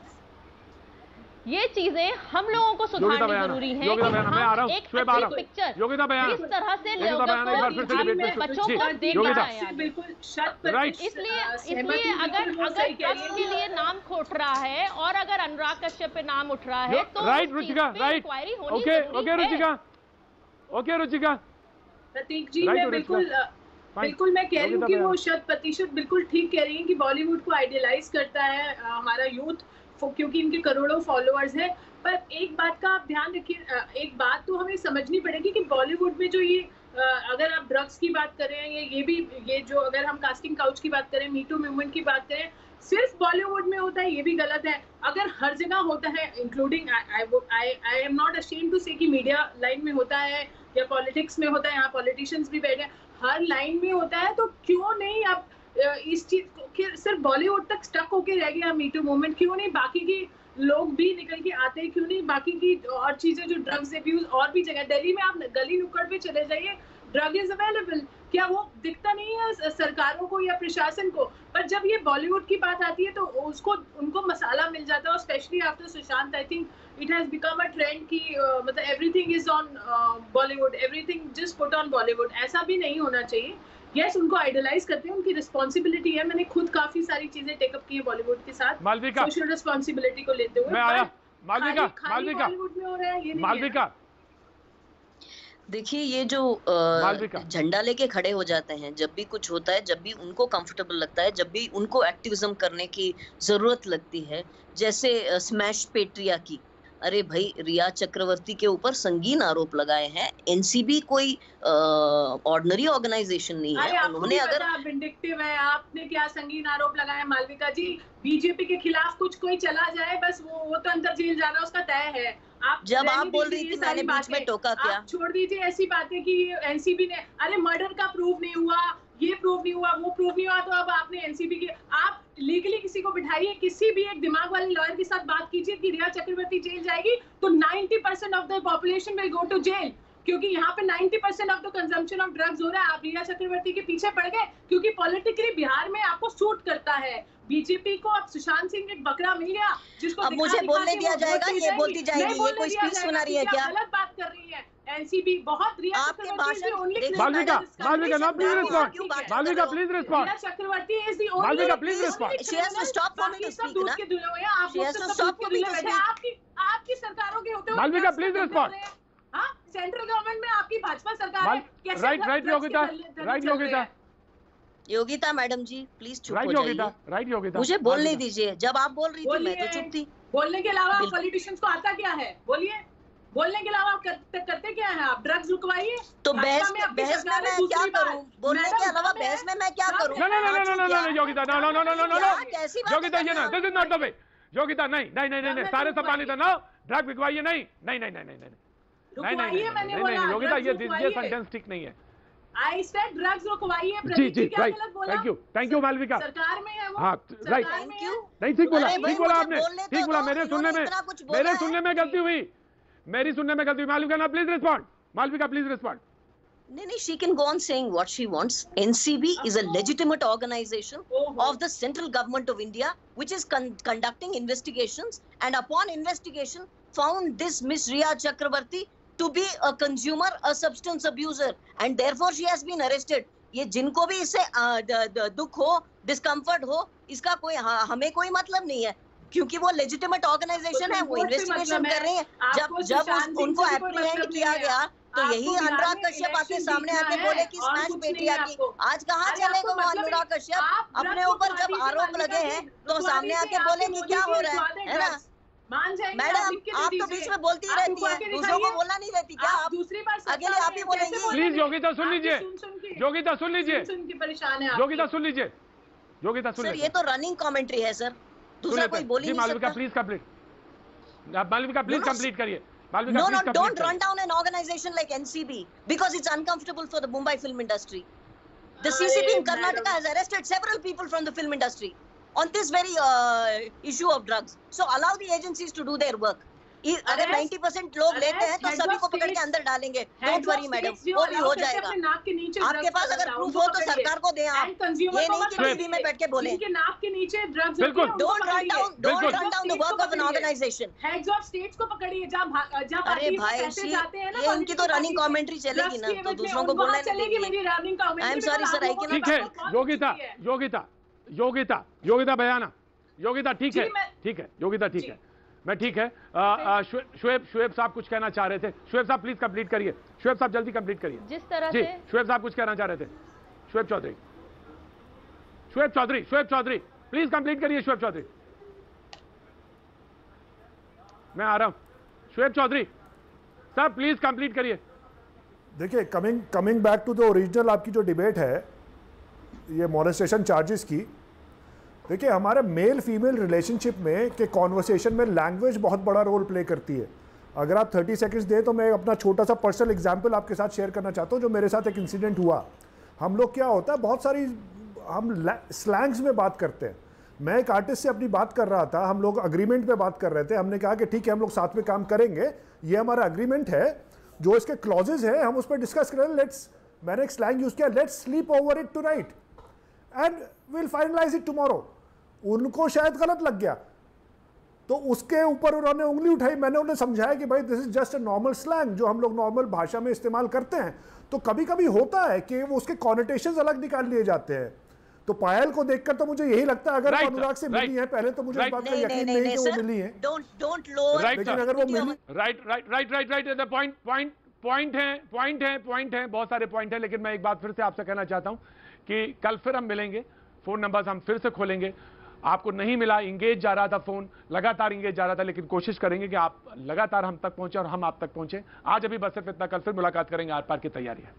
ये चीजें हम लोगों को सुधारनी जरूरी है कि हम एक अच्छी पिक्चर किस तरह से लोगों को, बच्चों को देखना है। बिल्कुल इसलिए अगर ड्रग्स के लिए नाम खोट रहा है और अगर अनुराग कश्यप पे नाम उठ रहा है तो इंक्वायरी होनी जरूरी है। ओके रुचिका, प्रतीक जी मैं बिल्कुल मैं कह रही हूँ कि वो 100% बिल्कुल ठीक कह रही हैं कि बॉलीवुड को आइडियलाइज करता है हमारा यूथ, क्योंकि इनके करोड़ों फॉलोअर्स हैं। पर एक बात का आप ध्यान रखिए, एक बात तो हमें समझनी पड़ेगी कि बॉलीवुड में जो ये अगर आप ड्रग्स की बात करें, ये जो अगर हम कास्टिंग काउच की बात करें, मीटू मूवमेंट की बात करें, सिर्फ बॉलीवुड में होता है ये भी गलत है। अगर हर जगह होता है, including I am not ashamed to say कि मीडिया लाइन में होता है या पॉलिटिक्स में होता है, यहाँ पॉलिटिशियंस भी बैठे हैं, हर लाइन में होता है, तो क्यों नहीं आप इस चीज को सिर्फ बॉलीवुड तक स्टक होके रह गया मीटू मूवमेंट? क्यों नहीं बाकी की लोग भी निकल के आते हैं? क्यों नहीं बाकी की और चीजें जो ड्रग्स एब्यूज और भी जगह, दिल्ली में आप गली नुक्कड़ पे चले जाइए, ड्रग इज अवेलेबल, क्या वो दिखता नहीं है सरकारों को या प्रशासन को? पर जब ये बॉलीवुड की बात आती है तो उनको मसाला मिल जाता है। और specially after Sushant I think it has become a trend कि मतलब everything is on Bollywood, everything just put on Bollywood. ऐसा भी नहीं होना चाहिए। यस, उनको आइडलाइज करते हैं, उनकी रिस्पॉन्सिबिलिटी है। मैंने खुद काफी सारी चीजें टेकअप की है बॉलीवुड के साथ, सोशल रिस्पॉन्सिबिलिटी को लेते हुए। बॉलीवुड में हो रहा है ये नहीं। देखिए ये जो झंडा लेके खड़े हो जाते हैं, जब भी कुछ होता है, जब भी उनको कंफर्टेबल लगता है, जब भी उनको एक्टिविज्म करने की जरूरत लगती है, जैसे स्मैश पेट्रिया की, अरे भाई रिया चक्रवर्ती के ऊपर संगीन आरोप लगाए हैं। एनसीबी कोई ऑर्डिनरी ऑर्गेनाइजेशन नहीं है। उन्होंने अगर विंडिक्टिव है, आपने क्या संगीन आरोप लगाए मालविका जी? बीजेपी के खिलाफ कुछ कोई चला जाए बस वो तो अंदर जेल जाना उसका तय है। आप जब आप बोल रही थी मैंने बीच में टोका क्या? छोड़ दीजिए ऐसी बातें कि एनसीबी ने अरे मर्डर का प्रूफ नहीं हुआ, ये प्रूफ नहीं हुआ, वो प्रूफ नहीं हुआ, तो अब आपने एनसीबी के आप लीगली किसी को बिठाइए, किसी भी एक दिमाग वाले लॉयर के साथ बात कीजिए कि रिया चक्रवर्ती जेल जाएगी तो 90% of the population will go to jail, क्योंकि यहाँ पे 90% of the consumption of drugs हो रहा है। आप रिया चक्रवर्ती के पीछे पड़ गए क्योंकि पॉलिटिकली बिहार में आपको सूट करता है। बीजेपी को अब सुशांत सिंह एक बकरा मिल गया जिसको अब मुझे बोलने दिया जाएगा, ये बोलती जाएगी, ये कोई स्पीच सुना रही है क्या? गलत बात कर रही है एनसीबी बहुत। Rhea Chakraborty please respond. Chakraborty is the only, Malvika please respond. She has to stop for me to speak ना। She has to stop for me to speak. आपकी सरकारों के होते हुए मालविका प्लीज रिस्पॉन्ड। हां, सेंट्रल गवर्नमेंट में आपकी भाजपा सरकार है, कैसे? Right Yogita madam ji please चुप हो जाइए। राइट योगिता, मुझे बोलने दीजिए। जब आप बोल रही थी मैं तो चुप थी। बोलने के अलावा पॉलिटिशियंस को आता क्या है? बोलिए, बोलने के अलावा करते क्या है आप? ड्रग्स रुकवाइए तो बहस में मैं क्या करूं? बोलने के अलावा बहस में मैं क्या करूं? नो योगिता, नो योगिता, ये ना, this is not the way. Yogita नहीं, सारे सब पानी था ना, ड्रग रुकवाइए, नहीं योगिता, ये सेंटेंस ठीक नहीं है। I said drugs रुकवाइए। जी राइट, थैंक यू मालविका। सरकार में है वो। हाँ राइट, नहीं ठीक बोला आपने, ठीक बोला। मेरे सुनने में गलती हुई, मेरी सुनने में गलती हुई। मालविका ना please respond, Malvika please respond. No, she can go on saying what she wants. NCB is a legitimate organization of the central government of India, which is conducting investigations, and upon investigation, found this Miss Riya Chakrabarti to be a consumer, a substance abuser, and therefore she has been arrested. ये जिनको भी इससे दुख हो, discomfort हो, इसका कोई हमें कोई मतलब नहीं है, क्योंकि वो लेजिटिमेट ऑर्गेनाइजेशन है, वो इन्वेस्टिगेशन कर रहे हैं। जब उनको एप्रीहेंड किया गया तो यही अनुराग कश्यप आके सामने आके बोले कि स्मैश पेट्रियार्की। आज कहाँ चलेगा वो अनुराग कश्यप? अपने ऊपर जब आरोप लगे हैं तो सामने आके बोले कि क्या हो रहा है ना? मैडम, आप तो बीच में बोलती ही रहती है, दूसरों को बोलना नहीं देती क्या? आप दूसरी बार अकेले आप ही बोलेंगी। प्लीज योगिता सुन लीजिए, योगिता सुन लीजिए, परेशान है, योगिता सुन लीजिए, योगिता सुन लीजिए। ये तो रनिंग कमेंट्री है सर, दूसरा कोई बोल ही नहीं सकता। Malvika please complete, Malvika please complete करिए। No, don't run down an organization like NCB because it's uncomfortable for the Mumbai film industry. The CCB in Karnataka has arrested several people from the film industry on this very issue of drugs. So allow the agencies to do their work. अगर 90% लोग लेते हैं तो सभी को पकड़ के अंदर डालेंगे। डोंट वरी मैडम, वो भी हो जाएगा। आपके पास अगर प्रूफ हो तो सरकार को दें आप, ये नहीं कि टीवी में बैठ के बोले। नाक के नीचे drugs, don't run down the work of an organisation. Heads of states को पकड़िए, जब अरे भाई ये इनकी तो रनिंग कमेंट्री चलेगी ना, तो दूसरों को बोलने चलेगी मेरी running commentary. I am sorry sir, I can not. ठीक है योगिता, योगिता, योगिता, योगिता बयाना, योगिता ठीक है, ठीक है योगिता, ठीक है, मैं ठीक है। शुएब साहब कुछ कहना चाह रहे थे। शुएब साहब प्लीज कंप्लीट करिए, शुएब साहब जल्दी कंप्लीट करिए। जिस तरह जी, से शुएब साहब कुछ कहना चाह रहे थे। शुएब चौधरी, शुएब चौधरी, शुएब चौधरी प्लीज कंप्लीट करिए। शुएब चौधरी, मैं आ रहा हूं। शुएब चौधरी साहब प्लीज कंप्लीट करिए। देखिए, coming back to the original आपकी जो डिबेट है ये मॉलेस्टेशन चार्जेस की, देखिए हमारे मेल फीमेल रिलेशनशिप में के कॉन्वर्सेशन में लैंग्वेज बहुत बड़ा रोल प्ले करती है। अगर आप 30 सेकंड्स दें तो मैं अपना छोटा सा पर्सनल एग्जांपल आपके साथ शेयर करना चाहता हूं, जो मेरे साथ एक इंसिडेंट हुआ। हम लोग क्या होता है, बहुत सारी हम स्लैंग्स में बात करते हैं। मैं एक आर्टिस्ट से अपनी बात कर रहा था, हम लोग अग्रीमेंट पे बात कर रहे थे। हमने कहा कि ठीक है हम लोग साथ में काम करेंगे, ये हमारा अग्रीमेंट है, जो इसके क्लॉजेज है हम उस पर डिस्कस करें। मैंने एक स्लैंग यूज किया, let's sleep over it tonight and will finalise it tomorrow. उनको शायद गलत लग गया तो उसके ऊपर उन्होंने उंगली उठाई। मैंने उन्हें समझाया कि भाई this is just a normal slang जो हम लोग नॉर्मल भाषा में इस्तेमाल करते हैं। तो कभी कभी होता है कि वो उसके कॉनोटेशंस अलग निकाल लिए जाते हैं। तो पायल को देखकर तो मुझे यही लगता है, अगर वो अनुराग से मिली है, पहले तो मुझे इस बात का यकीन नहीं कि वो मिली है। डोंट लोअर, लेकिन अगर वो मिली, राइट पॉइंट है, बहुत सारे पॉइंट हैं। लेकिन मैं एक बात फिर से आपसे कहना चाहता हूं कि कल फिर हम मिलेंगे, फोन नंबर्स हम फिर से खोलेंगे। आपको नहीं मिला, इंगेज जा रहा था फोन, लगातार इंगेज जा रहा था, लेकिन कोशिश करेंगे कि आप लगातार हम तक पहुंचे और हम आप तक पहुंचे। आज अभी बस सिर्फ इतना, कल फिर मुलाकात करेंगे। आर पार की तैयारी है।